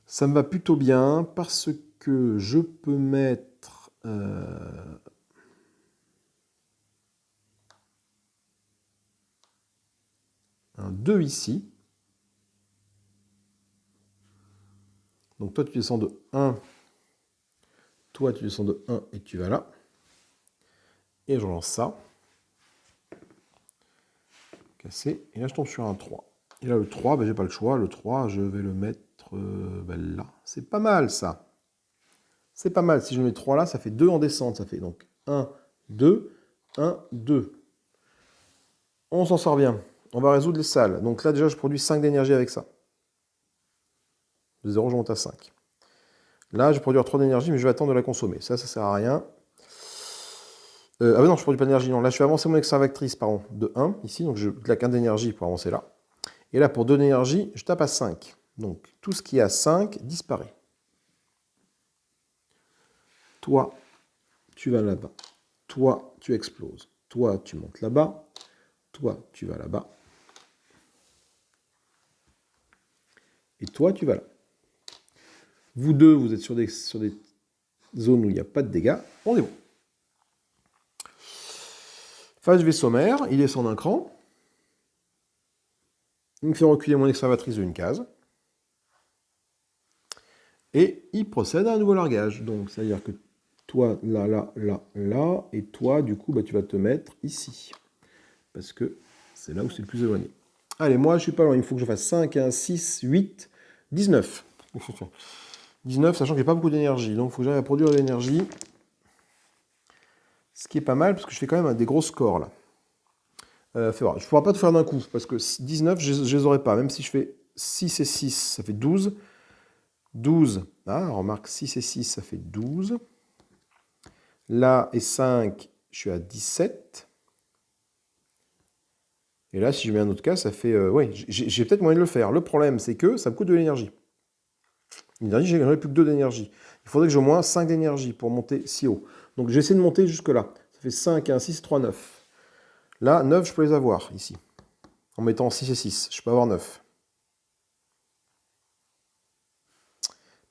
S1: Ça me va plutôt bien parce que je peux mettre un 2 ici. Donc toi, tu descends de 1. Toi, tu descends de 1 et tu vas là. Et je lance ça. Cassé. Et là, je tombe sur un 3. Et là, le 3, ben, j'ai pas le choix. Le 3, je vais le mettre ben, là. C'est pas mal, ça. C'est pas mal. Si je mets 3 là, ça fait 2 en descente. Ça fait donc 1, 2, 1, 2. On s'en sort bien. On va résoudre les salles. Donc là, déjà, je produis 5 d'énergie avec ça. De 0, je monte à 5. Là, je vais produire 3 d'énergie, mais je vais attendre de la consommer. Ça sert à rien. Ah oui, non, je ne produis pas d'énergie. Non, là, je fais avancer mon extravatrice, pardon, de 1, ici. Donc, je claque 1 d'énergie pour avancer là. Et là, pour 2 d'énergie, je tape à 5. Donc, tout ce qui est à 5 disparaît. Toi, tu vas là-bas. Toi, tu exploses. Toi, tu montes là-bas. Toi, tu vas là-bas. Et toi, tu vas là. Vous deux, vous êtes sur des zones où il n'y a pas de dégâts. On est bon. Phase V sommaire, il descend d'un cran. Il me fait reculer mon extravatrice d'une case. Et il procède à un nouveau largage. Donc, c'est-à-dire que toi, là, là, là, là, et toi, du coup, bah, tu vas te mettre ici. Parce que c'est là où c'est le plus éloigné. Allez, moi, je suis pas loin. Il faut que je fasse 5, 1, 6, 8, 19. 19, sachant que j'ai pas beaucoup d'énergie. Donc, il faut que j'arrive à produire de l'énergie. Ce qui est pas mal, parce que je fais quand même des gros scores, là. Fais voir. Je ne pourrai pas tout faire d'un coup, parce que 19, je ne les aurai pas. Même si je fais 6 et 6, ça fait 12. 12, ah, remarque, 6 et 6, ça fait 12. Là et 5, je suis à 17. Et là, si je mets un autre cas, ça fait... oui, j'ai peut-être moyen de le faire. Le problème, c'est que ça me coûte de l'énergie. L'énergie, j'en ai plus que 2 d'énergie. Il faudrait que j'ai au moins 5 d'énergie pour monter si haut. Donc, j'essaie de monter jusque-là. Ça fait 5, 1, 6, 3, 9. Là, 9, je peux les avoir, ici. En mettant 6 et 6, je peux avoir 9.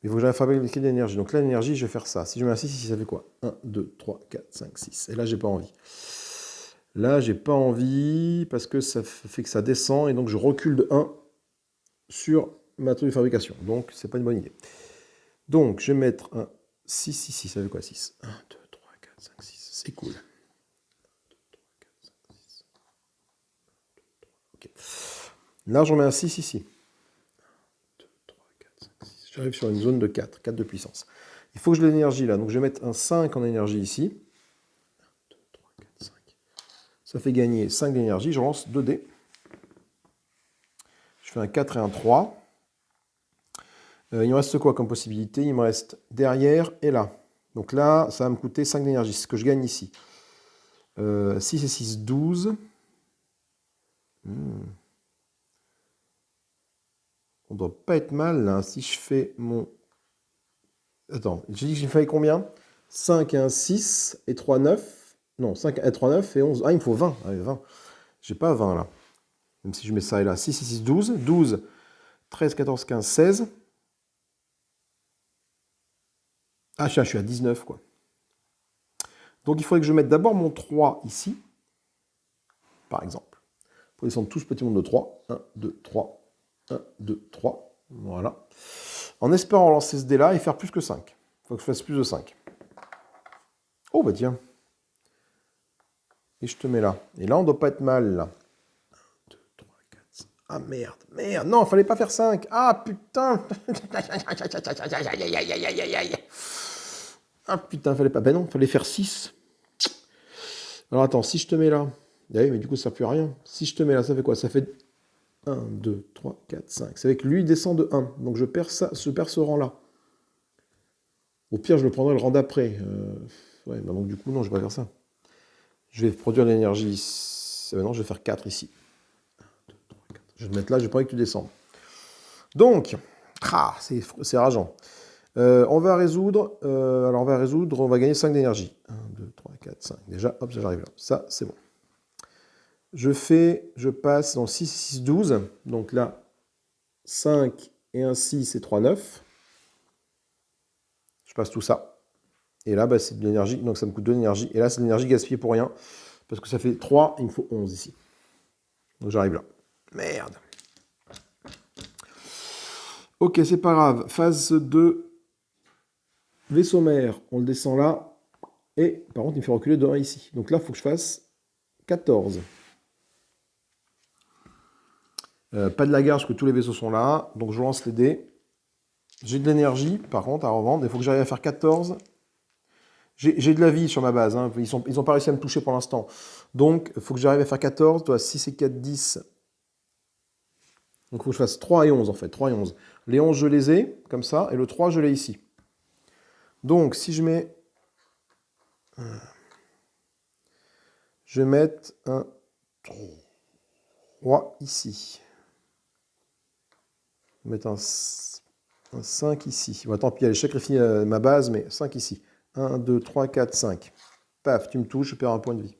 S1: Mais il faut que j'aille fabriquer de l'énergie. Donc là, l'énergie, je vais faire ça. Si je mets un 6 ici, ça fait quoi? 1, 2, 3, 4, 5, 6. Et là, j'ai pas envie. Là, j'ai pas envie parce que ça fait que ça descend et donc je recule de 1 sur ma truc de fabrication. Donc, c'est pas une bonne idée. Donc, je vais mettre un 6 ici. Ça fait quoi 6? 1, 2, 3, 4, 5, 6. C'est cool. 1, 2, 3, 4, 5, 6. Ok. Là, je remets un 6 ici. 1, 2, 3, 4, 5, 6. J'arrive sur une zone de 4. 4 de puissance. Il faut que je l'ai l'énergie là. Donc, je vais mettre un 5 en énergie ici. 1, 2, 3, 4, 5. Ça fait gagner 5 d'énergie. Je lance 2 dés. Je fais un 4 et un 3. Il me reste quoi comme possibilité? Il me reste derrière et là. Donc là, ça va me coûter 5 d'énergie. C'est ce que je gagne ici. 6 et 6, 12. On doit pas être mal là. Si je fais mon... Attends, j'ai dit que j'ai fait combien? 5 et 1, 6 et 3, 9. Non, 5 et 3, 9 et 11. Ah, il me faut 20. Allez, 20. J'ai pas 20 là. Même si je mets ça et là. 6 et 6, 12. 12, 13, 14, 15, 16. Ah, je suis à 19 quoi. Donc il faudrait que je mette d'abord mon 3 ici, par exemple. Pour descendre tout ce petit monde de 3. 1, 2, 3. 1, 2, 3. Voilà. En espérant lancer ce dé-là et faire plus que 5. Il faut que je fasse plus de 5. Oh bah tiens. Et je te mets là. Et là, on ne doit pas être mal, là. 1, 2, 3, 4, 5. Ah merde, merde. Non, il fallait pas faire 5. Ah putain. Ah putain, fallait pas. Ben non, fallait faire 6. Alors attends, si je te mets là. Oui, mais du coup, ça ne sert plus à rien. Si je te mets là, ça fait quoi? Ça fait 1, 2, 3, 4, 5. C'est avec lui, il descend de 1. Donc je perds ce rang-là. Au pire, je le prendrai le rang d'après. Ouais, bah donc du coup, non, je vais pas faire ça. Je vais produire de l'énergie ici. Non, je vais faire 4 ici. 1, 2, 3, 4. Je vais te mettre là, j'ai pas envie que tu descendes. Donc, c'est rageant. On va résoudre. Alors, on va résoudre. On va gagner 5 d'énergie. 1, 2, 3, 4, 5. Déjà, hop, j'arrive là. Ça, c'est bon. Je passe dans 6, 6, 12. Donc là, 5 et 1, 6 et 3, 9. Je passe tout ça. Et là, bah, c'est de l'énergie. Donc ça me coûte de l'énergie. Et là, c'est de l'énergie gaspillée pour rien. Parce que ça fait 3, il me faut 11 ici. Donc j'arrive là. Merde. Ok, c'est pas grave. Phase 2 Vaisseau mère, on le descend là. Et par contre, il me fait reculer de 1 ici. Donc là, il faut que je fasse 14. Pas de lagarde parce que tous les vaisseaux sont là. Donc je lance les dés. J'ai de l'énergie, par contre, à revendre. Il faut que j'arrive à faire 14. J'ai de la vie sur ma base. Hein. Ils ont pas réussi à me toucher pour l'instant. Donc, il faut que j'arrive à faire 14. Toi, 6 et 4, 10. Donc, il faut que je fasse 3 et 11, en fait. 3 et 11. Les 11, je les ai, comme ça. Et le 3, je l'ai ici. Donc, si je mets... Je vais mettre un 3 ici. Je vais mettre un 5 ici. Bon, tant pis, allez, je sacrifie ma base, mais 5 ici. 1, 2, 3, 4, 5. Paf, tu me touches, je perds un point de vie.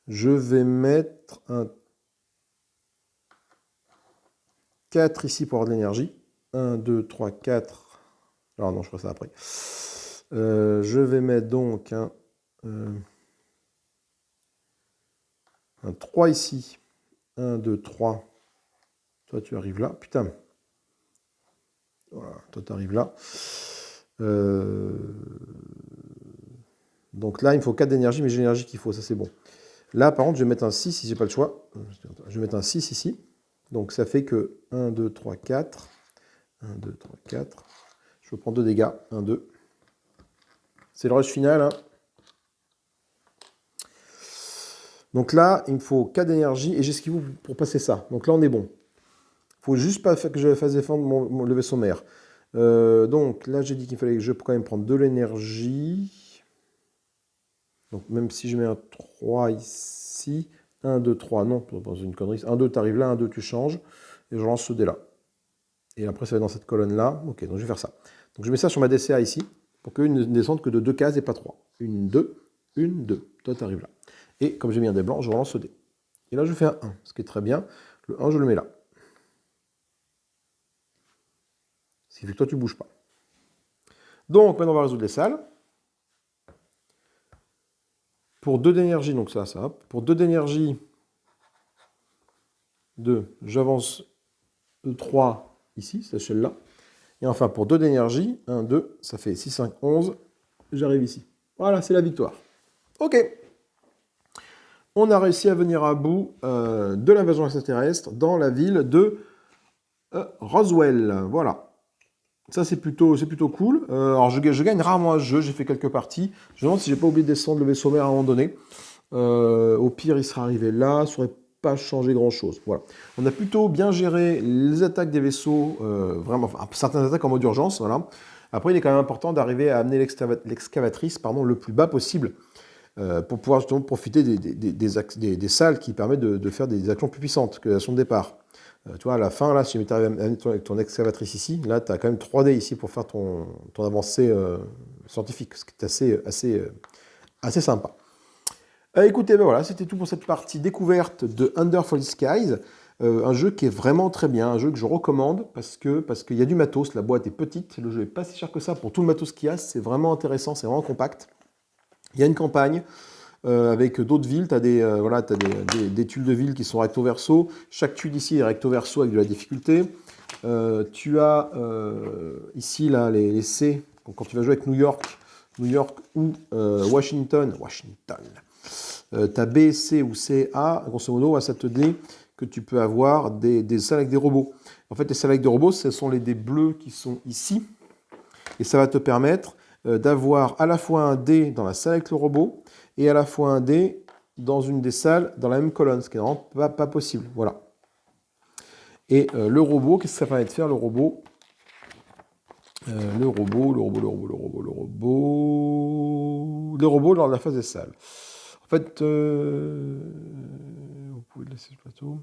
S1: Je vais mettre un 4 ici pour avoir de l'énergie. 1, 2, 3, 4. Alors non, je ferai ça après. Je vais mettre donc un 3 ici. 1, 2, 3. Toi, tu arrives là. Putain. Voilà, toi, tu arrives là. Donc là, il me faut 4 d'énergie, mais j'ai l'énergie qu'il faut, ça c'est bon. Là, par contre, je vais mettre un 6 si j'ai pas le choix. Je vais mettre un 6 ici. Donc ça fait que 1, 2, 3, 4. 1, 2, 3, 4. Je prends 2 dégâts. 1, 2. C'est le rush final. Hein. Donc là, il me faut 4 d'énergie et j'ai ce qu'il faut pour passer ça. Donc là, on est bon. Il faut juste pas que je fasse défendre le vaisseau mère. Donc là, j'ai dit qu'il fallait que je quand même prendre de l'énergie. Donc même si je mets un 3 ici, 1, 2, 3, non, dans une connerie. 1, 2, tu arrives là, 1, 2, tu changes. Et je lance ce dé là. Et après, ça va dans cette colonne-là. Ok, donc je vais faire ça. Donc je mets ça sur ma DCA ici, pour qu'une ne descende que de 2 cases et pas 3. Une, 2, une, 2. Toi, tu arrives là. Et comme j'ai mis un dé blanc, je relance ce dé. Et là, je fais un 1, ce qui est très bien. Le 1, je le mets là. Ce qui fait que toi, tu ne bouges pas. Donc, maintenant, on va résoudre les salles. Pour 2 d'énergie, donc ça. Pour 2 d'énergie, 2, j'avance de 3 ici, cette échelle-là. Et enfin, pour 2 d'énergie, 1, 2, ça fait 6, 5, 11. J'arrive ici. Voilà, c'est la victoire. Ok. On a réussi à venir à bout de l'invasion extraterrestre dans la ville de Roswell. Voilà. Ça, c'est plutôt cool. Alors, je gagne rarement à ce jeu. J'ai fait quelques parties. Je me demande si j'ai pas oublié de descendre le vaisseau mère à un moment donné. Au pire, il sera arrivé là. Ça n'aurait pas changé grand-chose. Voilà. On a plutôt bien géré les attaques des vaisseaux. Vraiment, enfin, certaines attaques en mode urgence. Voilà. Après, il est quand même important d'arriver à amener l'excavatrice le plus bas possible. Pour pouvoir justement profiter des salles qui permettent de faire des actions plus puissantes que son départ. Tu vois, à la fin, là, si tu arrives à amener ton excavatrice ici, là, tu as quand même 3D ici pour faire ton avancée scientifique, ce qui est assez sympa. Écoutez, ben voilà, c'était tout pour cette partie découverte de Under Falling Skies. Un jeu qui est vraiment très bien, un jeu que je recommande parce qu'il y a du matos, la boîte est petite, le jeu n'est pas si cher que ça pour tout le matos qu'il y a, c'est vraiment intéressant, c'est vraiment compact. Il y a une campagne avec d'autres villes, tu as des tuiles de ville qui sont recto verso. Chaque tuile ici est recto verso avec de la difficulté. Tu as ici là, les C, donc, quand tu vas jouer avec New York ou Washington, tu as B, C ou C, A, grosso modo, ça te dit que tu peux avoir des salles avec des robots. En fait, les salles avec des robots, ce sont les dés bleus qui sont ici, et ça va te permettre d'avoir à la fois un dé dans la salle avec le robot et à la fois un dé dans une des salles dans la même colonne, ce qui n'est vraiment pas possible. Voilà. Et le robot, qu'est-ce que ça permet de faire, le robot, lors de la phase des salles. En fait, vous pouvez laisser le plateau.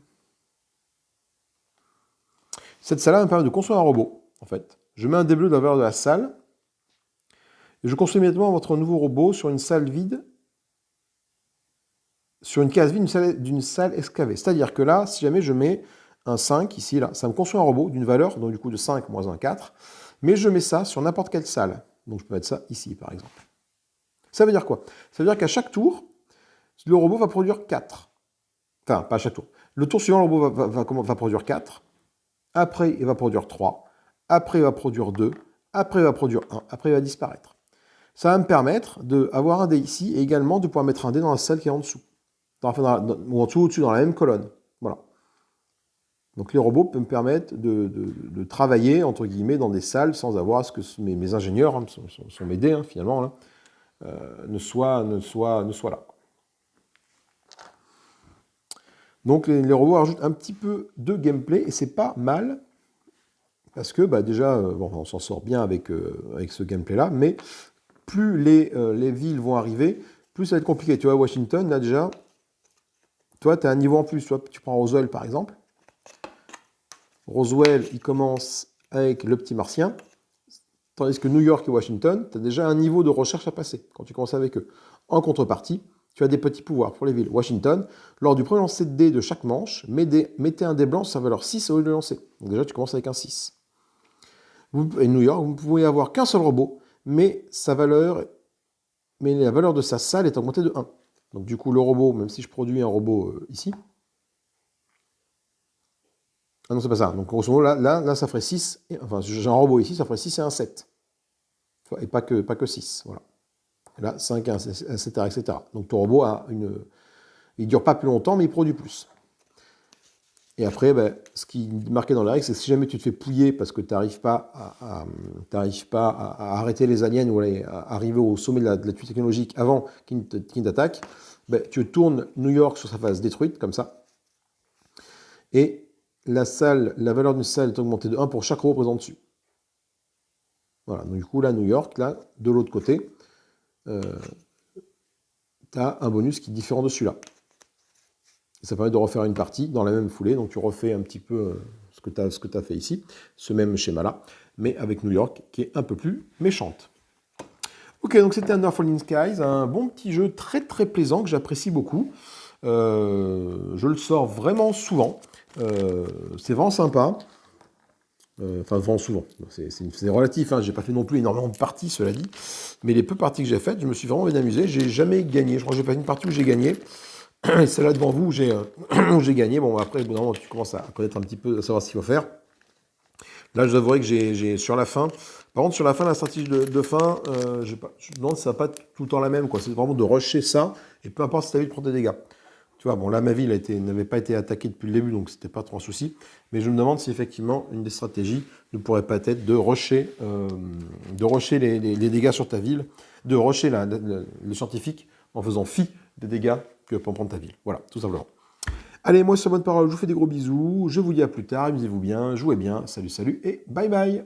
S1: Cette salle-là me permet de construire un robot, en fait. Je mets un dé bleu dans la valeur de la salle, et je construis immédiatement votre nouveau robot sur une salle vide, sur une case vide d'une salle excavée. C'est-à-dire que là, si jamais je mets un 5 ici, là, ça me construit un robot d'une valeur, donc du coup de 5 moins 1, 4, mais je mets ça sur n'importe quelle salle. Donc je peux mettre ça ici, par exemple. Ça veut dire quoi? Ça veut dire qu'à chaque tour, le robot va produire 4. Enfin, pas à chaque tour. Le tour suivant, le robot va produire 4. Après, il va produire 3. après il va produire 2, après il va produire 1, après il va disparaître. Ça va me permettre d'avoir un dé ici et également de pouvoir mettre un dé dans la salle qui est en dessous. Ou en dessous, au-dessus, dans la même colonne. Voilà. Donc les robots peuvent me permettre de travailler, entre guillemets, dans des salles sans avoir à ce que mes ingénieurs, hein, sont mes dés, hein, finalement, là, ne soient là. Donc les robots rajoutent un petit peu de gameplay et c'est pas mal parce que déjà, bon, on s'en sort bien avec ce gameplay-là, mais plus les villes vont arriver, plus ça va être compliqué. Tu vois, Washington, là déjà, toi, tu as un niveau en plus. Toi, tu prends Roswell, par exemple. Roswell, il commence avec le petit martien, tandis que New York et Washington, tu as déjà un niveau de recherche à passer quand tu commences avec eux. En contrepartie, tu as des petits pouvoirs pour les villes. Washington, lors du premier lancer de dés de chaque manche, mettez un dé blanc sur sa valeur 6 au lieu de le lancer. Donc déjà, tu commences avec un 6. Et New York, vous ne pouvez avoir qu'un seul robot, mais la valeur de sa salle est augmentée de 1. Donc du coup, le robot, même si je produis un robot ici... Ah non, c'est pas ça. Donc grosso modo, là ça ferait 6. Enfin, j'ai un robot ici, ça ferait 6 et un 7. Et pas que 6. Voilà. Et là, 5, 1, etc., etc. Donc ton robot il ne dure pas plus longtemps, mais il produit plus. Et après, ce qui est marqué dans la règle, c'est que si jamais tu te fais pouiller parce que tu n'arrives pas à arrêter les aliens ou à arriver au sommet de la tuile technologique avant qu'ils ne t'attaquent, tu tournes New York sur sa face détruite, comme ça. Et la valeur d'une salle est augmentée de 1 pour chaque robot présent dessus. Voilà, donc du coup, là, New York, là, de l'autre côté, tu as un bonus qui est différent de celui-là. Et ça permet de refaire une partie dans la même foulée, donc tu refais un petit peu ce que tu as fait ici, ce même schéma-là, mais avec New York qui est un peu plus méchante. Ok, donc c'était Under Falling Skies, un bon petit jeu très très plaisant que j'apprécie beaucoup. Je le sors vraiment souvent. C'est vraiment sympa. Enfin, vraiment souvent. C'est relatif, hein. J'ai pas fait non plus énormément de parties, cela dit. Mais les peu parties que j'ai faites, je me suis vraiment bien amusé. J'ai jamais gagné. Je crois que j'ai pas fait une partie où j'ai gagné. Et celle-là devant vous où j'ai gagné. Bon, après, au bout d'un moment, tu commences à connaître un petit peu, à savoir ce qu'il faut faire. Là, je vous avouerai que j'ai sur la fin. Par contre, sur la fin, la stratégie de fin, je me demande si ça va pas être tout le temps la même, quoi. C'est vraiment de rusher ça, et peu importe si tu as envie de prendre des dégâts. Tu vois, bon, là, ma ville n'avait pas été attaquée depuis le début, donc c'était pas trop un souci. Mais je me demande si effectivement, une des stratégies ne pourrait pas être de rusher les dégâts sur ta ville, de rusher le scientifique en faisant fi des dégâts que peut prendre ta ville. Voilà, tout simplement. Allez, moi sur bonne parole, je vous fais des gros bisous, je vous dis à plus tard, amusez-vous bien, jouez bien, salut, salut, et bye bye.